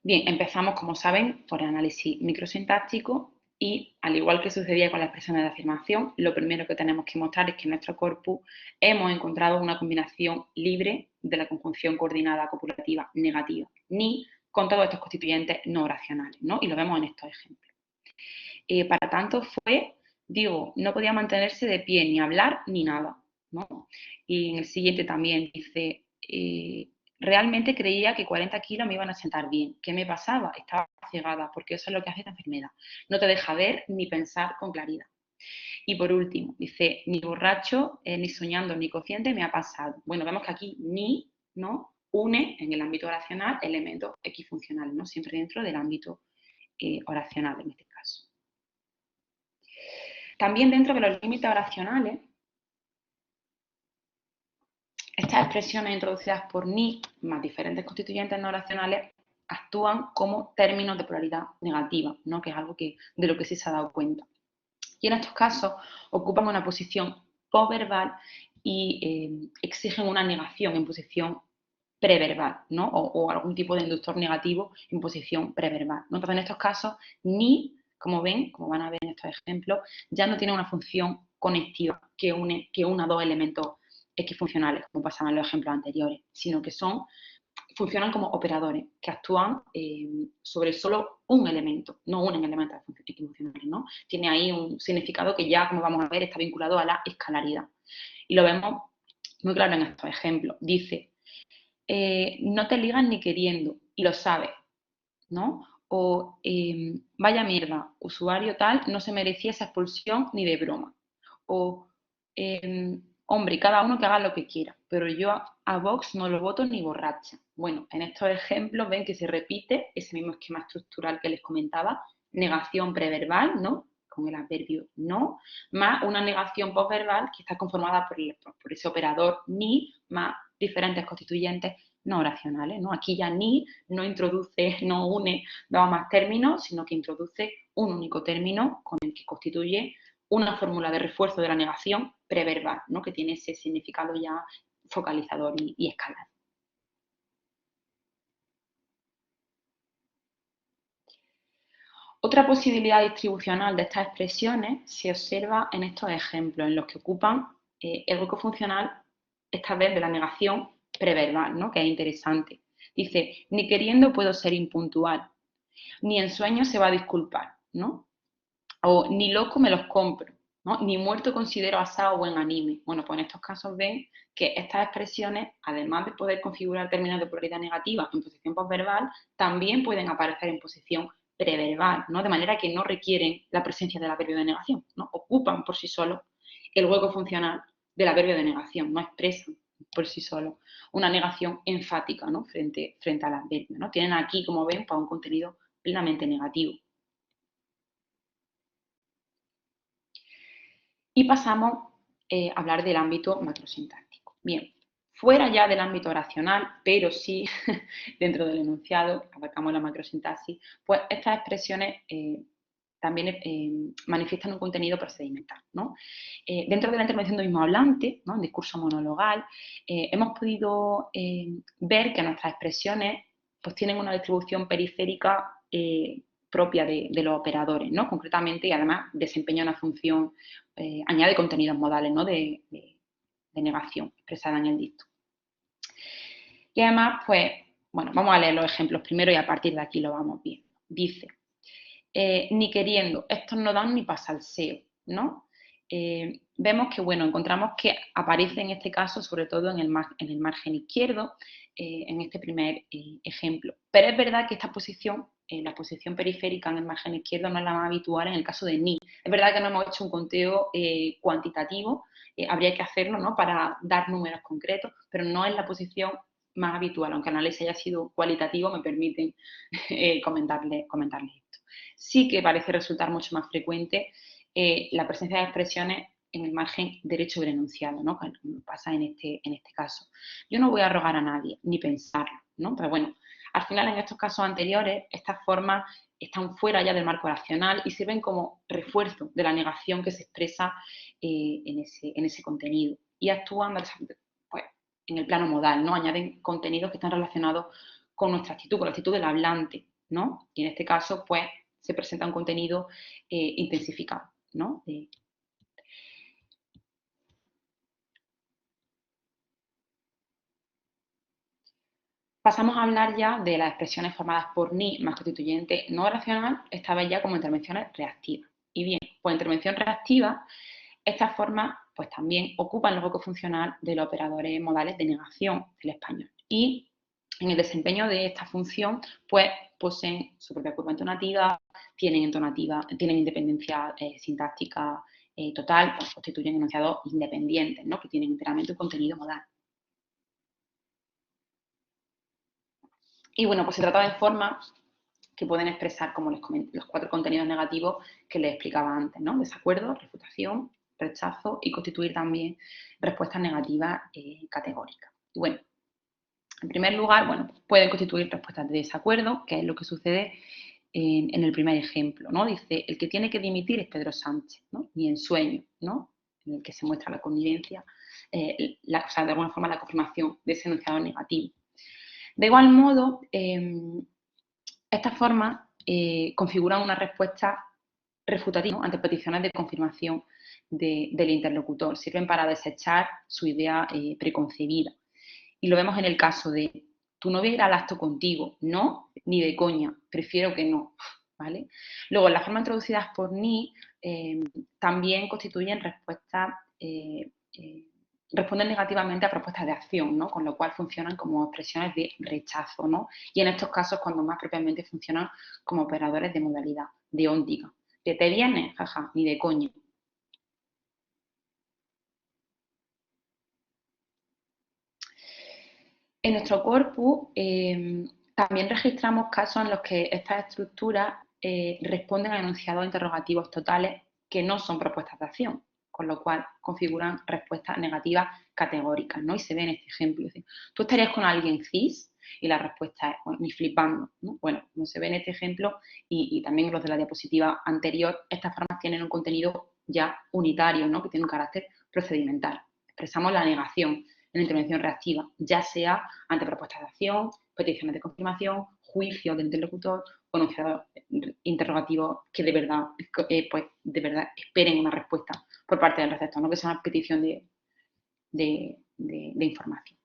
Bien, empezamos, como saben, por el análisis microsintáctico y, al igual que sucedía con las expresiones de afirmación, lo primero que tenemos que mostrar es que en nuestro corpus hemos encontrado una combinación libre de la conjunción coordinada copulativa negativa, ni con todos estos constituyentes no oracionales, ¿no? Y lo vemos en estos ejemplos. Para tanto fue, digo, no podía mantenerse de pie ni hablar ni nada, ¿no? Y en el siguiente también dice, realmente creía que 40 kilos me iban a sentar bien. ¿Qué me pasaba? Estaba cegada, porque eso es lo que hace esta enfermedad. No te deja ver ni pensar con claridad. Y por último, dice, ni borracho, ni soñando, ni consciente me ha pasado. Bueno, vemos que aquí ni, ¿no? Une en el ámbito oracional elementos equifuncionales, ¿no? Siempre dentro del ámbito oracional en este caso. También dentro de los límites oracionales, estas expresiones introducidas por ni más diferentes constituyentes no oracionales actúan como términos de pluralidad negativa, ¿no? Que es algo de lo que sí se ha dado cuenta. Y en estos casos ocupan una posición posverbal y exigen una negación en posición preverbal, ¿no? O algún tipo de inductor negativo en posición preverbal, ¿no? Entonces, en estos casos, ni, como ven, como van a ver en estos ejemplos, ya no tiene una función conectiva que una dos elementos equifuncionales, como pasaba en los ejemplos anteriores, sino que funcionan como operadores que actúan sobre solo un elemento, no unen elementos equifuncionales, ¿no? Tiene ahí un significado que ya, como vamos a ver, está vinculado a la escalaridad. Y lo vemos muy claro en estos ejemplos. Dice, no te ligas ni queriendo, y lo sabes, ¿no? O vaya mierda, usuario tal, no se merecía esa expulsión ni de broma. O hombre, cada uno que haga lo que quiera, pero yo a Vox no lo voto ni borracha. Bueno, en estos ejemplos ven que se repite ese mismo esquema estructural que les comentaba, negación preverbal, ¿no? Con el adverbio no, más una negación posverbal que está conformada por ese operador ni, más diferentes constituyentes no oracionales, ¿no? Aquí ya ni no introduce, no une dos más términos, sino que introduce un único término con el que constituye una fórmula de refuerzo de la negación preverbal, ¿no? Que tiene ese significado ya focalizador y escalar. Otra posibilidad distribucional de estas expresiones se observa en estos ejemplos, en los que ocupan el hueco funcional, esta vez de la negación preverbal, ¿no? Que es interesante. Dice, ni queriendo puedo ser impuntual, ni en sueños se va a disculpar, ¿no? O ni loco me los compro, ¿no? Ni muerto considero asado buen anime. Bueno, pues en estos casos ven que estas expresiones, además de poder configurar términos de pluralidad negativa en posición posverbal, también pueden aparecer en posición preverbal, ¿no? De manera que no requieren la presencia del adverbio de negación, ¿no? Ocupan por sí solos el hueco funcional del adverbio de negación, no expresan por sí solo una negación enfática, ¿no? frente al adverbio, ¿no? Tienen aquí, como ven, para un contenido plenamente negativo. Y pasamos a hablar del ámbito macrosintáctico. Bien, fuera ya del ámbito oracional, pero sí dentro del enunciado, abarcamos la macrosintaxis, pues estas expresiones también manifiestan un contenido procedimental, ¿no? Dentro de la intervención del mismo hablante, ¿no? En discurso monologal, hemos podido ver que nuestras expresiones pues, tienen una distribución periférica propia de los operadores, ¿no? Concretamente, y además desempeña una función, añade contenidos modales, ¿no? de negación expresada en el dicto. Y además, pues, bueno, vamos a leer los ejemplos primero y a partir de aquí lo vamos viendo. Dice, ni queriendo, estos no dan ni para salseo, ¿no? Vemos que, bueno, encontramos que aparece en este caso, sobre todo en el margen izquierdo, en este primer ejemplo. Pero es verdad que esta posición, la posición periférica en el margen izquierdo, no es la más habitual en el caso de ni. Es verdad que no hemos hecho un conteo cuantitativo, habría que hacerlo, ¿no?, para dar números concretos, pero no es la posición más habitual, aunque el análisis haya sido cualitativo, me permiten comentarles esto. Sí que parece resultar mucho más frecuente la presencia de expresiones en el margen derecho del enunciado, ¿no?, que pasa en este caso. Yo no voy a rogar a nadie, ni pensarlo, ¿no? Pero bueno, al final en estos casos anteriores, estas formas están fuera ya del marco racional y sirven como refuerzo de la negación que se expresa en ese contenido. Y actúan pues, en el plano modal, ¿no? Añaden contenidos que están relacionados con nuestra actitud, con la actitud del hablante, ¿no? Y en este caso, pues, se presenta un contenido intensificado, ¿no? Pasamos a hablar ya de las expresiones formadas por ni más constituyente no racional, esta vez ya como intervenciones reactivas. Y bien, por intervención reactiva, estas formas pues también ocupan el bloque funcional de los operadores modales de negación del español. Y en el desempeño de esta función, pues poseen su propia curva entonativa, tienen independencia sintáctica total, pues constituyen enunciados independientes, ¿no?, que tienen enteramente un contenido modal. Y bueno, pues se trata de formas que pueden expresar, como les comenté, los 4 contenidos negativos que les explicaba antes, ¿no? Desacuerdo, refutación, rechazo y constituir también respuestas negativas categóricas. Y bueno, en primer lugar, bueno, pueden constituir respuestas de desacuerdo, que es lo que sucede en el primer ejemplo, ¿no? Dice, el que tiene que dimitir es Pedro Sánchez, ¿no? Ni en sueño, ¿no?, en el que se muestra la connivencia, o sea, de alguna forma la confirmación de ese enunciado negativo. De igual modo, estas formas configuran una respuesta refutativa, ¿no?, ante peticiones de confirmación del interlocutor. Sirven para desechar su idea preconcebida. Y lo vemos en el caso de, tu novia irá al acto contigo. No, ni de coña, prefiero que no. ¿Vale? Luego, las formas introducidas por ni también constituyen respuestas responden negativamente a propuestas de acción, ¿no?, con lo cual funcionan como expresiones de rechazo, ¿no? Y en estos casos, cuando más propiamente funcionan como operadores de modalidad deóntica. ¿Que te viene? Jaja, ni de coña. En nuestro corpus también registramos casos en los que estas estructuras responden a enunciados interrogativos totales que no son propuestas de acción, con lo cual configuran respuestas negativas categóricas, ¿no? Y se ve en este ejemplo. Es decir, ¿tú estarías con alguien cis? Y la respuesta es, bueno, ni flipando, ¿no? Bueno, como se ve en este ejemplo y también en los de la diapositiva anterior, estas formas tienen un contenido ya unitario, ¿no?, que tiene un carácter procedimental. Expresamos la negación en la intervención reactiva, ya sea ante propuestas de acción, peticiones de confirmación, juicios del interlocutor, o enunciados interrogativos que de verdad, pues de verdad esperen una respuesta por parte del receptor, no que sea una petición de información.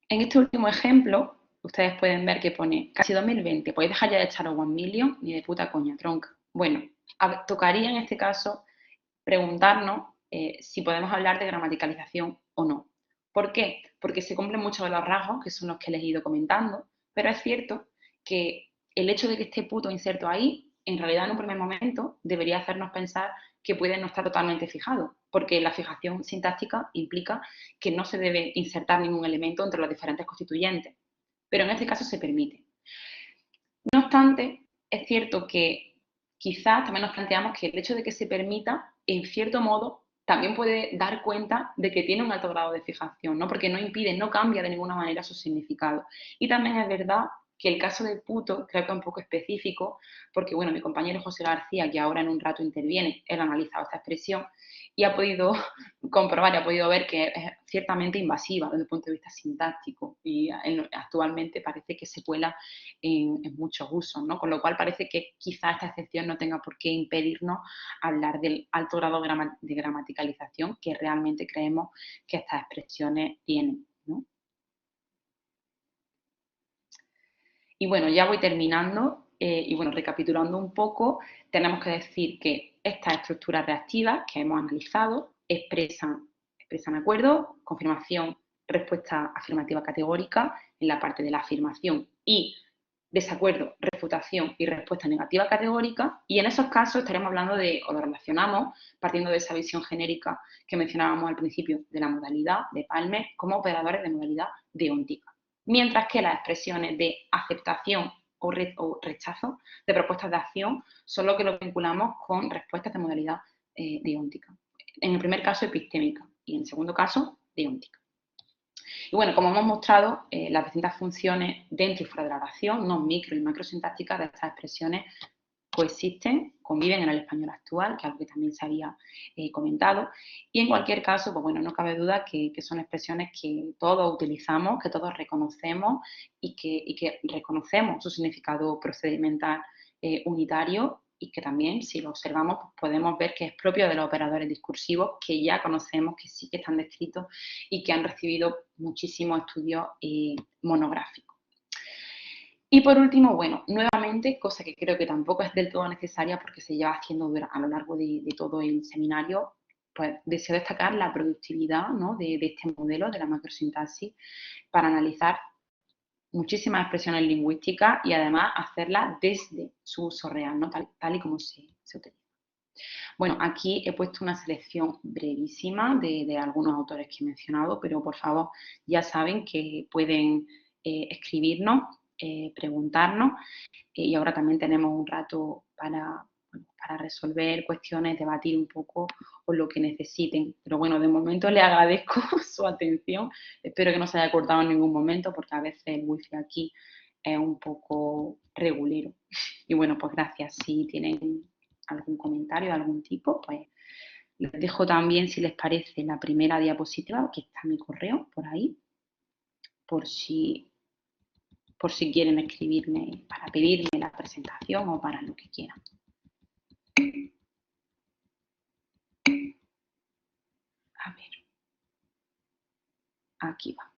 En este último ejemplo, ustedes pueden ver que pone casi 2020, podéis dejar ya de echar a 1 million, ni de puta coña, tronca. Bueno, tocaría en este caso preguntarnos si podemos hablar de gramaticalización o no. ¿Por qué? Porque se cumplen muchos de los rasgos, que son los que les he ido comentando, pero es cierto que el hecho de que esté puto inserto ahí, en realidad en un primer momento debería hacernos pensar que puede no estar totalmente fijado, porque la fijación sintáctica implica que no se debe insertar ningún elemento entre los diferentes constituyentes, pero en este caso se permite. No obstante, es cierto que quizás también nos planteamos que el hecho de que se permita, en cierto modo, también puede dar cuenta de que tiene un alto grado de fijación, ¿no?, porque no impide, no cambia de ninguna manera su significado. Y también es verdad que el caso del puto creo que es un poco específico, porque bueno, mi compañero José García, que ahora en un rato interviene, él ha analizado esta expresión y ha podido comprobar y ha podido ver que es ciertamente invasiva desde el punto de vista sintáctico y actualmente parece que se cuela en muchos usos, ¿no? Con lo cual parece que quizá esta excepción no tenga por qué impedirnos hablar del alto grado de gramaticalización que realmente creemos que estas expresiones tienen, ¿no? Y bueno, ya voy terminando y bueno, recapitulando un poco, tenemos que decir que estas estructuras reactivas que hemos analizado expresan acuerdo, confirmación, respuesta afirmativa categórica en la parte de la afirmación y desacuerdo, refutación y respuesta negativa categórica, y en esos casos estaremos hablando de, o lo relacionamos, partiendo de esa visión genérica que mencionábamos al principio de la modalidad de Palmer, como operadores de modalidad deóntica. Mientras que las expresiones de aceptación o rechazo de propuestas de acción son lo que lo vinculamos con respuestas de modalidad deóntica. En el primer caso, epistémica, y en el segundo caso, deóntica. Y bueno, como hemos mostrado, las distintas funciones dentro y fuera de la oración, no micro y macrosintácticas de estas expresiones, coexisten, conviven en el español actual, que es algo que también se había comentado, y en cualquier caso, pues bueno, no cabe duda que son expresiones que todos utilizamos, que todos reconocemos y que reconocemos su significado procedimental unitario y que también, si lo observamos, pues podemos ver que es propio de los operadores discursivos que ya conocemos, que sí que están descritos y que han recibido muchísimos estudios monográficos. Y por último, bueno, nuevamente, cosa que creo que tampoco es del todo necesaria porque se lleva haciendo a lo largo de todo el seminario, pues deseo destacar la productividad, ¿no?, de este modelo de la macrosintaxis para analizar muchísimas expresiones lingüísticas y además hacerlas desde su uso real, ¿no?, tal y como se utiliza. Bueno, aquí he puesto una selección brevísima de algunos autores que he mencionado, pero por favor ya saben que pueden escribirnos, preguntarnos y ahora también tenemos un rato para resolver cuestiones, debatir un poco o lo que necesiten. Pero bueno, de momento les agradezco su atención. Espero que no se haya cortado en ningún momento porque a veces el wifi aquí es un poco regulero. Y bueno, pues gracias. Si tienen algún comentario de algún tipo, pues les dejo también, si les parece, la primera diapositiva, que está mi correo por ahí, por si quieren escribirme para pedirme la presentación o para lo que quieran. A ver, aquí va.